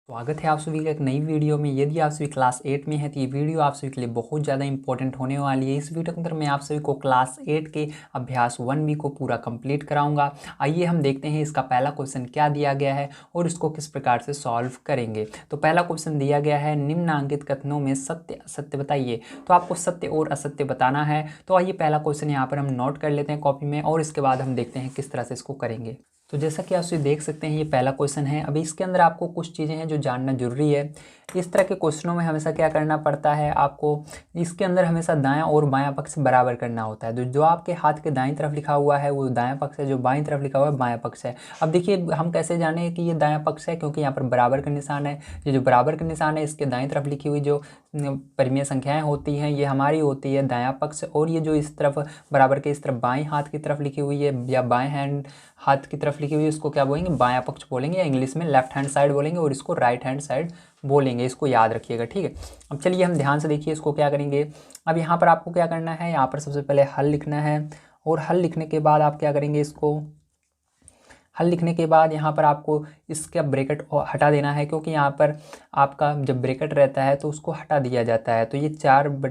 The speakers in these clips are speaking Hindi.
स्वागत है आप सभी का एक नई वीडियो में। यदि आप सभी क्लास 8 में है तो ये वीडियो आप सभी के लिए बहुत ज़्यादा इंपॉर्टेंट होने वाली है। इस वीडियो के अंदर मैं आप सभी को क्लास 8 के अभ्यास 1B को पूरा कंप्लीट कराऊंगा। आइए हम देखते हैं इसका पहला क्वेश्चन क्या दिया गया है और इसको किस प्रकार से सॉल्व करेंगे। तो पहला क्वेश्चन दिया गया है, निम्नांकित कथनों में सत्य असत्य बताइए। तो आपको सत्य और असत्य बताना है। तो आइए पहला क्वेश्चन यहाँ पर हम नोट कर लेते हैं कॉपी में और इसके बाद हम देखते हैं किस तरह से इसको करेंगे। तो जैसा कि आप सभी देख सकते हैं ये पहला क्वेश्चन है। अभी इसके अंदर आपको कुछ चीज़ें हैं जो जानना जरूरी है। इस तरह के क्वेश्चनों में हमेशा क्या करना पड़ता है, आपको इसके अंदर हमेशा दायां और बायां पक्ष बराबर करना होता है। तो जो आपके हाथ के दाईं तरफ लिखा हुआ है वो दायां पक्ष है, जो बाईं तरफ लिखा हुआ है बायां पक्ष है। अब देखिए हम कैसे जाने कि ये दायां पक्ष है, क्योंकि यहाँ पर बराबर का निशान है। ये जो बराबर का निशान है इसके दाईं तरफ लिखी हुई जो परिमेय संख्याएं होती हैं ये हमारी होती है दायां पक्ष, और ये जो इस तरफ बराबर के इस तरफ बाएं हाथ की तरफ लिखी हुई है या बाएं हैंड हाथ की तरफ लिखी हुई है इसको क्या बोलेंगे, बायां पक्ष बोलेंगे, या इंग्लिश में लेफ्ट हैंड साइड बोलेंगे, और इसको राइट हैंड साइड बोलेंगे। इसको याद रखिएगा, ठीक है। अब चलिए हम ध्यान से देखिए इसको क्या करेंगे। अब यहाँ पर आपको क्या करना है, यहाँ पर सबसे पहले हल लिखना है, और हल लिखने के बाद आप क्या करेंगे, इसको हल लिखने के बाद यहाँ पर आपको इसका ब्रैकेट हटा देना है, क्योंकि यहाँ पर आपका जब ब्रैकेट रहता है तो उसको हटा दिया जाता है। तो ये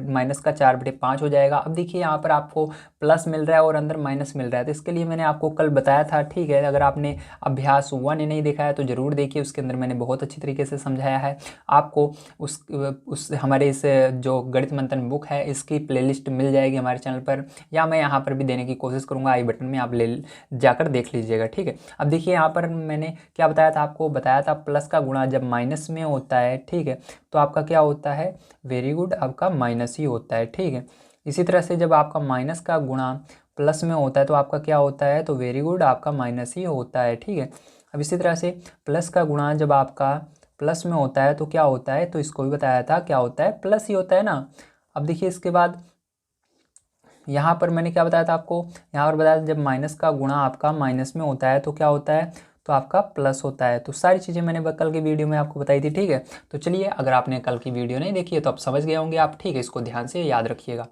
माइनस का 4/5 हो जाएगा। अब देखिए यहाँ पर आपको प्लस मिल रहा है और अंदर माइनस मिल रहा है, तो इसके लिए मैंने आपको कल बताया था, ठीक है। अगर आपने अभ्यास 1 नहीं देखा है तो ज़रूर देखिए, उसके अंदर मैंने बहुत अच्छी तरीके से समझाया है आपको। उस हमारे इस जो गणित मंथन बुक है इसकी प्लेलिस्ट मिल जाएगी हमारे चैनल पर, या मैं यहाँ पर भी देने की कोशिश करूँगा, आई बटन में आप ले जाकर देख लीजिएगा, ठीक है। अब देखिए यहाँ पर मैंने क्या बताया था, आपको बताया था प्लस का गुणा जब माइनस में होता है, ठीक है, तो आपका क्या होता है, वेरी गुड, आपका माइनस ही होता है, ठीक है। इसी तरह से जब आपका माइनस का गुणा प्लस में होता है तो आपका क्या होता है, तो वेरी गुड, आपका माइनस ही होता है, ठीक है। अब इसी तरह से प्लस का गुणा जब आपका प्लस में होता है तो क्या होता है, तो इसको भी बताया था क्या होता है, प्लस ही होता है ना। अब देखिए इसके बाद यहाँ पर मैंने क्या बताया था आपको, यहाँ पर बताया था जब माइनस का गुणा आपका माइनस में होता है तो क्या होता है, तो आपका प्लस होता है। तो सारी चीज़ें मैंने कल की वीडियो में आपको बताई थी, ठीक है। तो चलिए, अगर आपने कल की वीडियो नहीं देखी है तो आप समझ गए होंगे आप, ठीक है। इसको ध्यान से याद रखिएगा।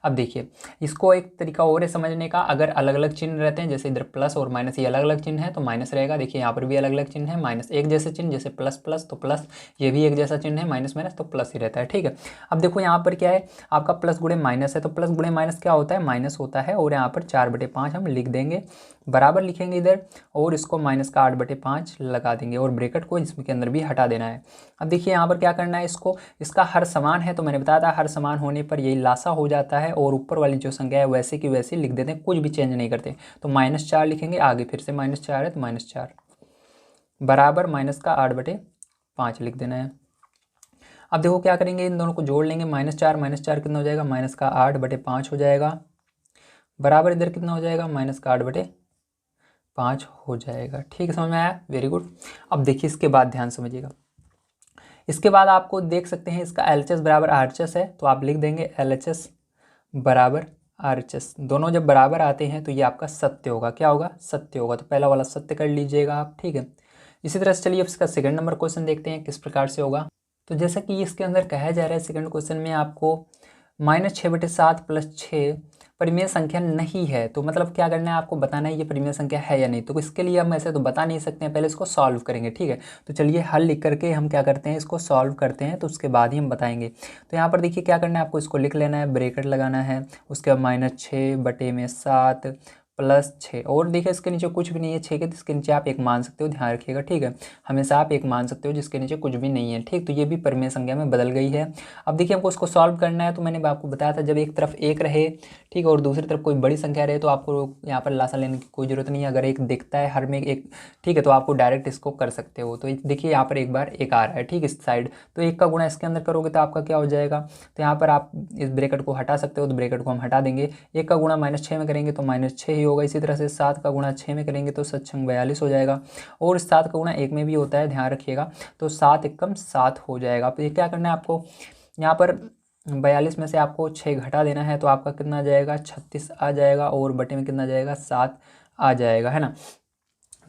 अब देखिए इसको एक तरीका और है समझने का, अगर अलग अलग चिन्ह रहते हैं, जैसे इधर प्लस और माइनस ये अलग अलग चिन्ह है तो माइनस रहेगा। देखिए यहाँ पर भी अलग अलग चिन्ह है, माइनस एक जैसे चिन्ह, जैसे प्लस प्लस तो प्लस, ये भी एक जैसा चिन्ह है, माइनस माइनस तो प्लस ही रहता है, ठीक है। अब देखो यहाँ पर क्या है, आपका प्लस गुणे माइनस है, तो प्लस गुणे माइनस क्या होता है, माइनस होता है, और यहाँ पर 4/5 हम लिख देंगे, बराबर लिखेंगे इधर, और इसको माइनस का 8/5 लगा देंगे, और ब्रैकेट को इसके अंदर भी हटा देना है। अब देखिए यहाँ पर क्या करना है, इसको इसका हर समान है, तो मैंने बताया था हर समान होने पर यही लासा हो जाता है, और ऊपर वाली जो संख्या है वैसे की वैसे लिख देते हैं, कुछ भी चेंज नहीं करते। तो -4 लिखेंगे, आगे फिर से -4 है तो -4 बराबर माइनस का 8/5 लिख देना है। अब देखो क्या करेंगे, इन दोनों को जोड़ लेंगे, -4 कितना हो जाएगा, माइनस का 8/5 हो जाएगा, बराबर इधर कितना हो जाएगा, माइनस का 8/5 हो जाएगा, ठीक है। समझ में आया, वेरी गुड। अब देखिए इसके बाद ध्यान समझिएगा, इसके बाद आपको देख सकते हैं इसका LHS बराबर RHS है, तो आप लिख देंगे LHS बराबर RHS। दोनों जब बराबर आते हैं तो ये आपका सत्य होगा, क्या होगा, सत्य होगा। तो पहला वाला सत्य कर लीजिएगा आप, ठीक है। इसी तरह से चलिए अब इसका सेकंड नंबर क्वेश्चन देखते हैं किस प्रकार से होगा। तो जैसा कि इसके अंदर कहा जा रहा है सेकंड क्वेश्चन में आपको -6/7 + 6 परिमेय संख्या नहीं है, तो मतलब क्या करना है, आपको बताना है ये परिमेय संख्या है या नहीं। तो इसके लिए हम ऐसे तो बता नहीं सकते हैं, पहले इसको सॉल्व करेंगे, ठीक है। तो चलिए हल लिख करके हम क्या करते हैं, इसको सॉल्व करते हैं, तो उसके बाद ही हम बताएंगे। तो यहाँ पर देखिए क्या करना है, आपको इसको लिख लेना है, ब्रैकेट लगाना है, उसके बाद -6/7 + 6, और देखिए इसके नीचे कुछ भी नहीं है 6 के, तो इसके नीचे आप 1 मान सकते हो, ध्यान रखिएगा, ठीक है। हमेशा आप 1 मान सकते हो जिसके नीचे कुछ भी नहीं है, ठीक। तो ये भी परिमेय संख्या में बदल गई है। अब देखिए हमको इसको सॉल्व करना है, तो मैंने आपको बताया था जब एक तरफ 1 रहे, ठीक है, और दूसरी तरफ कोई बड़ी संख्या रहे, तो आपको यहाँ पर लासा लेने की कोई ज़रूरत नहीं है। अगर एक दिखता है हर में एक, ठीक है, तो आपको डायरेक्ट इसको कर सकते हो। तो देखिए यहाँ पर एक बार 1 आ रहा है, ठीक, इस साइड, तो 1 का गुणा इसके अंदर करोगे तो आपका क्या हो जाएगा, तो यहाँ पर आप इस ब्रैकेट को हटा सकते हो, तो ब्रैकेट को हम हटा देंगे। 1 का गुणा -6 में करेंगे तो -6 ही होगा। इसी तरह से 7 का गुणा 6 में करेंगे तो 7 × 42 हो जाएगा, और 7 का गुणा 1 में भी होता है, ध्यान रखिएगा। तो 7 एकम 7 हो जाएगा। तो ये क्या करना है आपको, यहाँ पर 42 में से आपको 6 घटा देना है, तो आपका कितना आ जाएगा, 36 आ जाएगा, और बटे में कितना आ जाएगा, 7 आ जाएगा, है ना।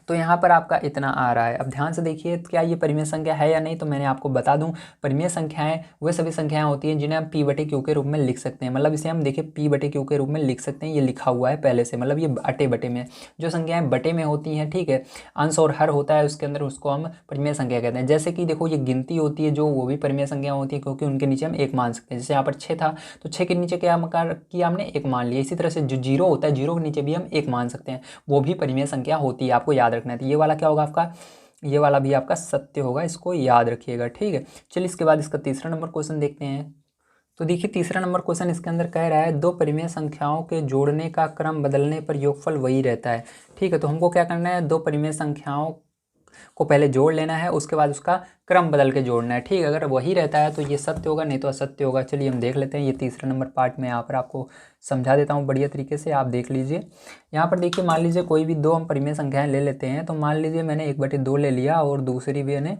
तो यहाँ पर आपका इतना आ रहा है। अब ध्यान से देखिए क्या ये परिमेय संख्या है या नहीं, तो मैंने आपको बता दूं परिमेय संख्याएं वे सभी संख्याएं होती हैं जिन्हें हम p बटे क्यू के रूप में लिख सकते हैं। मतलब इसे हम देखिए p बटे क्यू के रूप में लिख सकते हैं, ये लिखा हुआ है पहले से, मतलब ये अटे बटे में जो संख्याएं बटे में होती हैं, ठीक है, अंश और हर होता है उसके अंदर, उसको हम परिमेय संख्या कहते हैं। जैसे कि देखो ये गिनती होती है जो, वो भी परिमेय संख्या होती है क्योंकि उनके नीचे हम एक मान सकते हैं। जैसे यहाँ पर 6 था तो 6 के नीचे क्या किया हमने, एक मान लिया। इसी तरह से जो 0 होता है, 0 के नीचे भी हम एक मान सकते हैं, वो भी परिमेय संख्या होती है, आपको याद रखना है। तो ये वाला क्या होगा आपका, ये वाला भी आपका सत्य होगा, इसको याद रखिएगा, ठीक है। चलिए इसके बाद इसका तीसरा नंबर क्वेश्चन देखते हैं। तो देखिए तीसरा नंबर क्वेश्चन इसके अंदर कह रहा है दो परिमेय संख्याओं के जोड़ने का क्रम बदलने पर योगफल वही रहता है, ठीक है। तो हमको क्या करना है, दो परिमेय संख्याओं को पहले जोड़ लेना है, उसके बाद उसका क्रम बदल के जोड़ना है, ठीक है। अगर वही रहता है तो ये सत्य होगा, नहीं तो असत्य होगा। चलिए हम देख लेते हैं। ये तीसरा नंबर पार्ट में यहाँ पर आपको समझा देता हूँ बढ़िया तरीके से, आप देख लीजिए। यहाँ पर देखिए मान लीजिए कोई भी दो हम परिमेय संख्याएं ले लेते हैं। तो मान लीजिए मैंने 1/2 ले लिया और दूसरी भी मैंने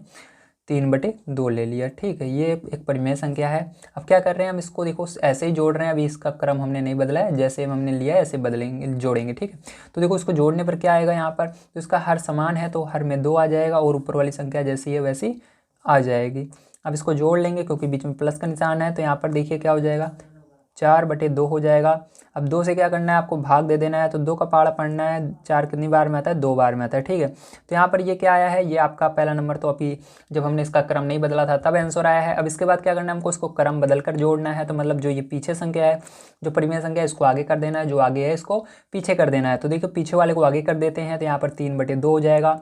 3/2 ले लिया, ठीक है। ये एक परिमेय संख्या है। अब क्या कर रहे हैं हम, इसको देखो ऐसे ही जोड़ रहे हैं, अभी इसका क्रम हमने नहीं बदला है, जैसे हमने लिया है ऐसे बदलेंगे, जोड़ेंगे, ठीक है। तो देखो इसको जोड़ने पर क्या आएगा यहाँ पर, तो इसका हर समान है तो हर में 2 आ जाएगा और ऊपर वाली संख्या जैसी है वैसी आ जाएगी। अब इसको जोड़ लेंगे क्योंकि बीच में प्लस का निशान है, तो यहाँ पर देखिए क्या हो जाएगा, 4/2 हो जाएगा। अब 2 से क्या करना है, आपको भाग दे देना है। तो 2 का पहाड़ा पढ़ना है, 4 कितनी बार में आता है, 2 बार में आता है, ठीक है। तो यहाँ पर ये क्या आया है, ये आपका पहला नंबर। तो अभी जब हमने इसका क्रम नहीं बदला था तब आंसर आया है। अब इसके बाद क्या करना है, हमको इसको क्रम बदल कर जोड़ना है। तो मतलब जो ये पीछे संख्या है, जो परिमेय संख्या है, इसको आगे कर देना है, जो आगे है इसको पीछे कर देना है। तो देखिए पीछे वाले को आगे कर देते हैं, तो यहाँ पर 3/2 हो जाएगा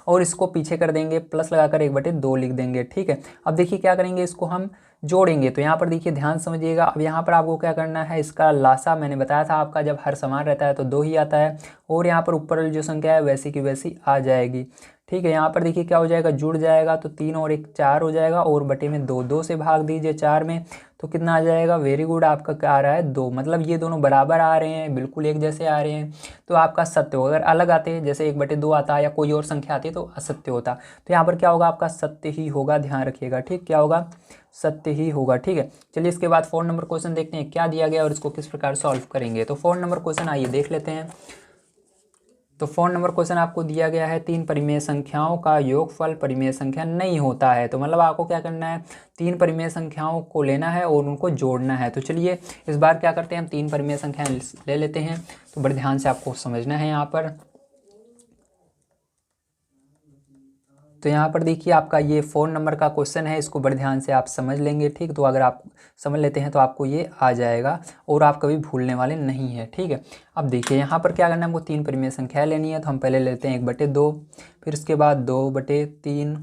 और इसको पीछे कर देंगे, प्लस लगाकर 1/2 लिख देंगे, ठीक है। अब देखिए क्या करेंगे, इसको हम जोड़ेंगे। तो यहाँ पर देखिए ध्यान समझिएगा। अब यहाँ पर आपको क्या करना है, इसका लासा मैंने बताया था आपका, जब हर समान रहता है तो 2 ही आता है और यहाँ पर ऊपर वाली जो संख्या है वैसी की वैसी आ जाएगी, ठीक है। यहाँ पर देखिए क्या हो जाएगा, जुड़ जाएगा। तो 3 और 1 4 हो जाएगा और बटे में 2, 2 से भाग दीजिए 4 में, तो कितना आ जाएगा, वेरी गुड, आपका क्या आ रहा है, 2। मतलब ये दोनों बराबर आ रहे हैं, बिल्कुल एक जैसे आ रहे हैं, तो आपका सत्य होगा। अगर अलग आते हैं, जैसे 1/2 आता है या कोई और संख्या आती है, तो असत्य होता। तो यहाँ पर क्या होगा, आपका सत्य ही होगा, ध्यान रखिएगा, ठीक, क्या होगा, सत्य ही होगा, ठीक है। चलिए इसके बाद 4 नंबर क्वेश्चन देखते हैं क्या दिया गया और इसको किस प्रकार सॉल्व करेंगे। तो 4 नंबर क्वेश्चन आइए देख लेते हैं। तो 4 नंबर क्वेश्चन आपको दिया गया है, 3 परिमेय संख्याओं का योगफल परिमेय संख्या नहीं होता है। तो मतलब आपको क्या करना है, 3 परिमेय संख्याओं को लेना है और उनको जोड़ना है। तो चलिए इस बार क्या करते हैं, हम 3 परिमेय संख्याएं ले लेते हैं। तो बड़े ध्यान से आपको समझना है यहाँ पर। तो यहाँ पर देखिए आपका ये 4 नंबर का क्वेश्चन है, इसको बड़े ध्यान से आप समझ लेंगे, ठीक। तो अगर आप समझ लेते हैं तो आपको ये आ जाएगा और आप कभी भूलने वाले नहीं है, ठीक है। अब देखिए यहाँ पर क्या करना है, हमको 3 परिमेय संख्या लेनी है। तो हम पहले लेते हैं 1/2, फिर उसके बाद 2/3,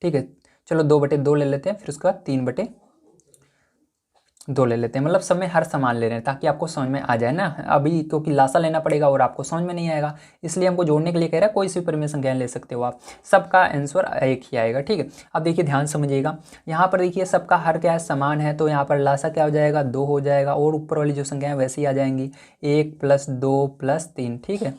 ठीक है। चलो 2/2 ले लेते हैं, फिर उसके बाद 3/2 ले लेते हैं। मतलब सब में हर समान ले रहे हैं ताकि आपको समझ में आ जाए ना। अभी क्योंकि लासा लेना पड़ेगा और आपको समझ में नहीं आएगा, इसलिए हमको जोड़ने के लिए कह रहा है कोई सी परिमेय संख्याएं ले सकते हो आप, सबका आंसर एक ही आएगा, ठीक है। अब देखिए ध्यान समझिएगा, यहाँ पर देखिए सबका हर क्या है, समान है। तो यहाँ पर लासा क्या हो जाएगा, 2 हो जाएगा और ऊपर वाली जो संख्या है वैसी आ जाएंगी, 1 + 2 + 3, ठीक है,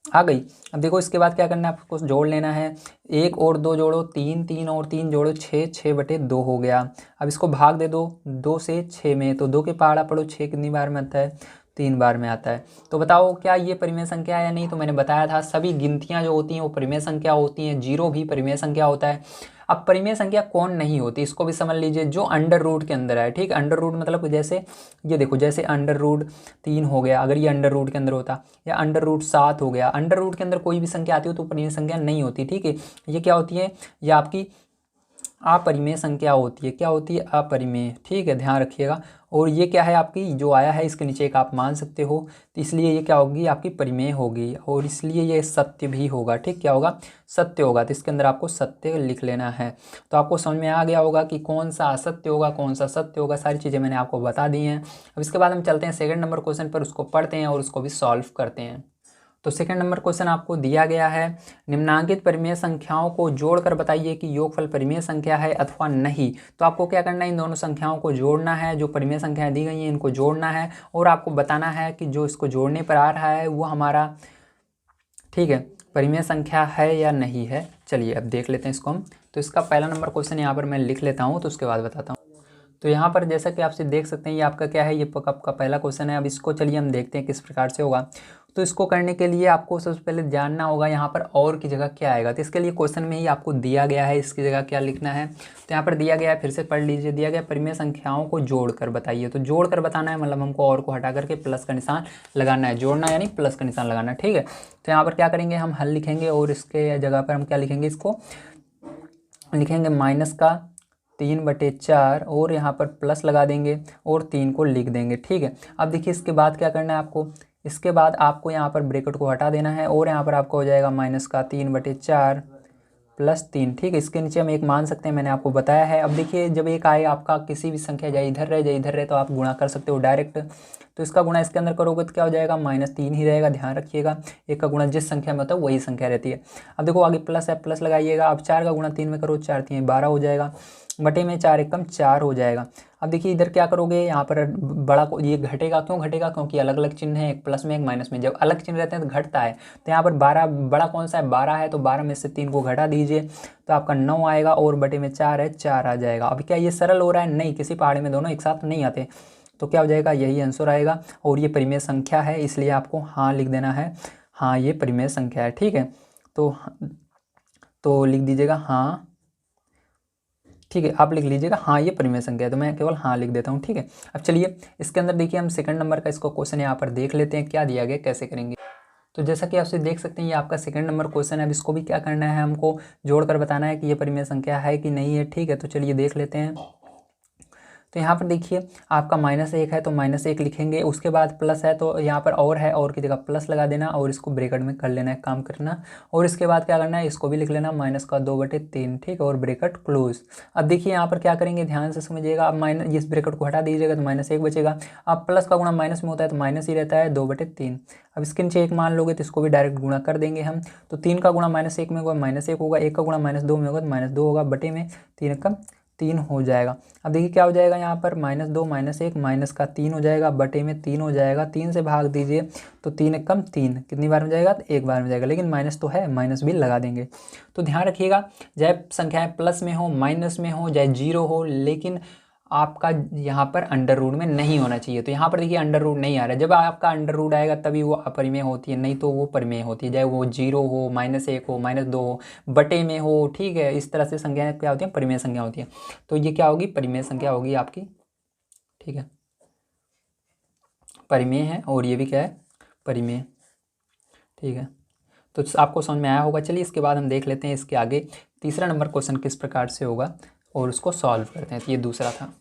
आ गई। अब देखो इसके बाद क्या करना है, आपको जोड़ लेना है। 1 और 2 जोड़ो 3, 3 और 3 जोड़ो 6, 6/2 हो गया। अब इसको भाग दे दो 2 से 6 में, तो 2 के पहाड़ा पढ़ो, 6 कितनी बार में आता है, 3 बार में आता है। तो बताओ क्या ये परिमेय संख्या है या नहीं। तो मैंने बताया था सभी गिनतियां जो होती हैं वो परिमेय संख्या होती हैं, 0 भी परिमेय संख्या होता है। अब परिमेय संख्या कौन नहीं होती, इसको भी समझ लीजिए, जो अंडर रूट के अंदर है, ठीक। अंडर रूट मतलब जैसे ये देखो, जैसे अंडर रूट 3 हो गया, अगर ये अंडर रूट के अंदर होता, या अंडर रूट 7 हो गया। अंडर रूट के अंदर कोई भी संख्या आती हो तो परिमेय संख्या नहीं होती, ठीक है। ये क्या होती है, ये आपकी अपरिमेय संख्या होती है। क्या होती है, अपरिमेय, ठीक है, ध्यान रखिएगा। और ये क्या है, आपकी जो आया है इसके नीचे एक आप मान सकते हो, तो इसलिए ये क्या होगी, आपकी परिमेय होगी और इसलिए ये सत्य भी होगा, ठीक, क्या होगा, सत्य होगा। तो इसके अंदर आपको सत्य लिख लेना है। तो आपको समझ में आ गया होगा कि कौन सा असत्य होगा, कौन सा सत्य होगा, सारी चीज़ें मैंने आपको बता दी हैं। अब इसके बाद हम चलते हैं सेकंड नंबर क्वेश्चन पर, उसको पढ़ते हैं और उसको भी सॉल्व करते हैं। तो सेकंड नंबर क्वेश्चन आपको दिया गया है, निम्नांकित परिमेय संख्याओं को जोड़कर बताइए कि योगफल परिमेय संख्या है अथवा नहीं। तो आपको क्या करना है, इन दोनों संख्याओं को जोड़ना है, जो परिमेय संख्याएं दी गई हैं इनको जोड़ना है और आपको बताना है कि जो इसको जोड़ने पर आ रहा है वो हमारा, ठीक है, परिमेय संख्या है या नहीं है। चलिए अब देख लेते हैं इसको हम। तो इसका पहला नंबर क्वेश्चन यहाँ पर मैं लिख लेता हूँ, तो उसके बाद बताता हूँ। तो यहाँ पर जैसा कि आपसे देख सकते हैं, ये आपका क्या है, ये आपका पहला क्वेश्चन है। अब इसको चलिए हम देखते हैं किस प्रकार से होगा। तो इसको करने के लिए आपको सबसे पहले जानना होगा यहाँ पर और की जगह क्या आएगा। तो इसके लिए क्वेश्चन में ही आपको दिया गया है इसकी जगह क्या लिखना है। तो यहाँ पर दिया गया है, फिर से पढ़ लीजिए, दिया गया परिमेय संख्याओं को जोड़कर बताइए। तो जोड़कर बताना है मतलब हमको और को हटा करके प्लस का निशान लगाना है, जोड़ना यानी प्लस का निशान लगाना है, ठीक है। तो यहाँ पर क्या करेंगे, हम हल लिखेंगे और इसके जगह पर हम क्या लिखेंगे, इसको लिखेंगे माइनस का 3/4 और यहाँ पर प्लस लगा देंगे और 3 को लिख देंगे, ठीक है। अब देखिए इसके बाद क्या करना है आपको, इसके बाद आपको यहाँ पर ब्रैकेट को हटा देना है और यहाँ पर आपको हो जाएगा माइनस का 3/4 प्लस 3, ठीक है। इसके नीचे हम एक मान सकते हैं, मैंने आपको बताया है। अब देखिए जब एक आए आपका किसी भी संख्या, जाए इधर रहे जाए इधर रहे, तो आप गुणा कर सकते हो डायरेक्ट। तो इसका गुणा इसके अंदर करोगे तो क्या हो जाएगा, -3 ही रहेगा, ध्यान रखिएगा। एक का गुणा जिस संख्या में होता है वही संख्या रहती है। अब देखो आगे प्लस है, प्लस लगाइएगा। अब 4 का गुणा 3 में करो, 4 3 12 हो जाएगा, बटे में 4 एकम 4 हो जाएगा। अब देखिए इधर क्या करोगे, यहाँ पर बड़ा को ये घटेगा, क्यों घटेगा, क्योंकि अलग अलग चिन्ह है, एक प्लस में एक माइनस में। जब अलग चिन्ह रहते हैं तो घटता है। तो यहाँ पर 12 बड़ा कौन सा है, 12 है, तो 12 में से 3 को घटा दीजिए तो आपका 9 आएगा और बटे में 4 है, 4 आ जाएगा। अब क्या ये सरल हो रहा है, नहीं, किसी पहाड़े में दोनों एक साथ नहीं आते। तो क्या हो जाएगा, यही आंसर आएगा। और ये परिमेय संख्या है, इसलिए आपको हाँ लिख देना है, हाँ ये परिमेय संख्या है, ठीक है। तो लिख दीजिएगा हाँ, ठीक है, आप लिख लीजिएगा हाँ ये परिमेय संख्या है। तो मैं केवल हाँ लिख देता हूँ, ठीक है। अब चलिए इसके अंदर देखिए हम सेकंड नंबर का इसको क्वेश्चन यहाँ पर देख लेते हैं, क्या दिया गया, कैसे करेंगे। तो जैसा कि आप देख सकते हैं ये आपका सेकंड नंबर क्वेश्चन है। अब इसको भी क्या करना है, हमको जोड़कर बताना है कि ये परिमेय संख्या है कि नहीं है, ठीक है। तो चलिए देख लेते हैं। तो यहाँ पर देखिए आपका -1 है तो -1 लिखेंगे, उसके बाद प्लस है तो यहाँ पर और है, और की जगह प्लस लगा देना और इसको ब्रैकेट में कर लेना है, काम करना। और इसके बाद क्या करना है, इसको भी लिख लेना -2/3, ठीक है, और ब्रैकेट क्लोज। अब देखिए यहाँ पर क्या करेंगे, ध्यान से समझिएगा। अब माइनस, इस ब्रैकेट को हटा दीजिएगा तो -1 बचेगा। अब प्लस का गुणा माइनस में होता है तो माइनस ही रहता है, 2/3। अब इसके नीचे 1 मान लोगे तो इसको भी डायरेक्ट गुणा कर देंगे हम। तो 3 का गुणा -1 में होगा -1 होगा, 1 का गुणा -2 में होगा तो -2 होगा, बटे में 3 का 3 हो जाएगा। अब देखिए क्या हो जाएगा, यहाँ पर -2 -1 माइनस का 3 हो जाएगा, बटे में 3 हो जाएगा। 3 से भाग दीजिए तो 3 एकम 3 कितनी बार में जाएगा, तो एक बार में जाएगा, लेकिन माइनस तो है, माइनस भी लगा देंगे। तो ध्यान रखिएगा, चाहे संख्याएं प्लस में हो, माइनस में हो, चाहे 0 हो, लेकिन आपका यहाँ पर अंडर रूट में नहीं होना चाहिए। तो यहाँ पर देखिए अंडर रूट नहीं आ रहा है, जब आपका अंडर रूट आएगा तभी वो अपरिमेय होती है, नहीं तो वो परिमेय होती है। चाहे वो 0 हो, -1 हो, -2 हो, बटे में हो, ठीक है। इस तरह से संख्याएं क्या होती हैं, परिमेय संख्या होती है। तो ये क्या होगी, परिमेय संख्या होगी आपकी, ठीक है, परिमेय है। और ये भी क्या है, परिमेय, ठीक है। तो आपको समझ में आया होगा। चलिए इसके बाद हम देख लेते हैं इसके आगे तीसरा नंबर क्वेश्चन किस प्रकार से होगा और उसको सॉल्व करते हैं। तो ये दूसरा था।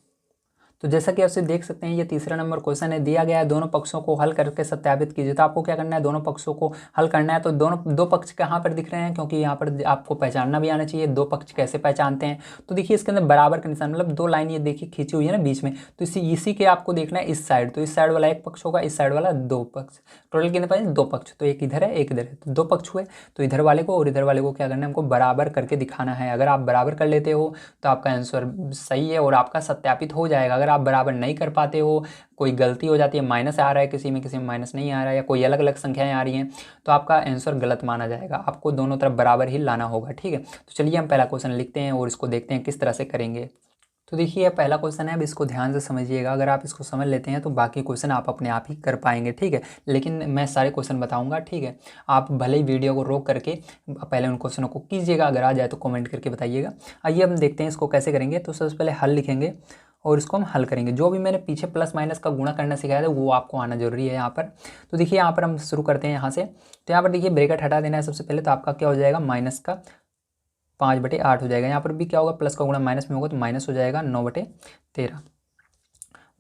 तो जैसा कि आप देख सकते हैं ये तीसरा नंबर क्वेश्चन है, दिया गया है दोनों पक्षों को हल करके सत्यापित कीजिए। तो आपको क्या करना है, दोनों पक्षों को हल करना है। तो दोनों दो पक्ष कहाँ पर दिख रहे हैं, क्योंकि यहाँ पर आपको पहचानना भी आना चाहिए दो पक्ष कैसे पहचानते हैं। तो देखिए इसके अंदर बराबर का निशान, मतलब 2 लाइन ये देखिए खींची हुई है ना बीच में, तो इसी के आपको देखना है इस साइड। तो इस साइड वाला एक पक्ष होगा, इस साइड वाला 2 पक्ष, टोटल कितने पाए, 2 पक्ष। तो एक इधर है एक इधर है, तो 2 पक्ष हुए। तो इधर वाले को और इधर वाले को क्या करना है, हमको बराबर करके दिखाना है। अगर आप बराबर कर लेते हो तो आपका आंसर सही है और आपका सत्यापित हो जाएगा। अगर आप बराबर नहीं कर पाते हो, कोई गलती हो जाती है, माइनस आ रहा है किसी में माइनस नहीं आ रहा है, या कोई अलग अलग संख्याएं आ रही हैं, तो आपका आंसर गलत माना जाएगा। आपको दोनों तरफ बराबर ही लाना होगा, ठीक है। तो चलिए हम पहला क्वेश्चन लिखते हैं और इसको देखते हैं किस तरह से करेंगे। तो देखिए ये पहला क्वेश्चन है, अब इसको ध्यान से समझिएगा। अगर आप इसको समझ लेते हैं तो बाकी क्वेश्चन आप अपने आप ही कर पाएंगे, ठीक है। लेकिन मैं सारे क्वेश्चन बताऊंगा, ठीक है। आप भले ही वीडियो को रोक करके पहले उन क्वेश्चनों को कीजिएगा, अगर आ जाए तो कमेंट करके बताइएगा। आइए हम देखते हैं इसको कैसे करेंगे। तो सबसे पहले हल लिखेंगे और इसको हम हल करेंगे। जो भी मैंने पीछे प्लस माइनस का गुणा करना सिखाया था वो आपको आना जरूरी है यहाँ पर। तो देखिए यहाँ पर हम शुरू करते हैं यहाँ से। तो यहाँ पर देखिए ब्रैकेट हटा देना है सबसे पहले। तो आपका क्या हो जाएगा, माइनस का 5/8 हो जाएगा। यहाँ पर भी क्या होगा, प्लस का गुणा माइनस में होगा तो माइनस हो जाएगा 9/13।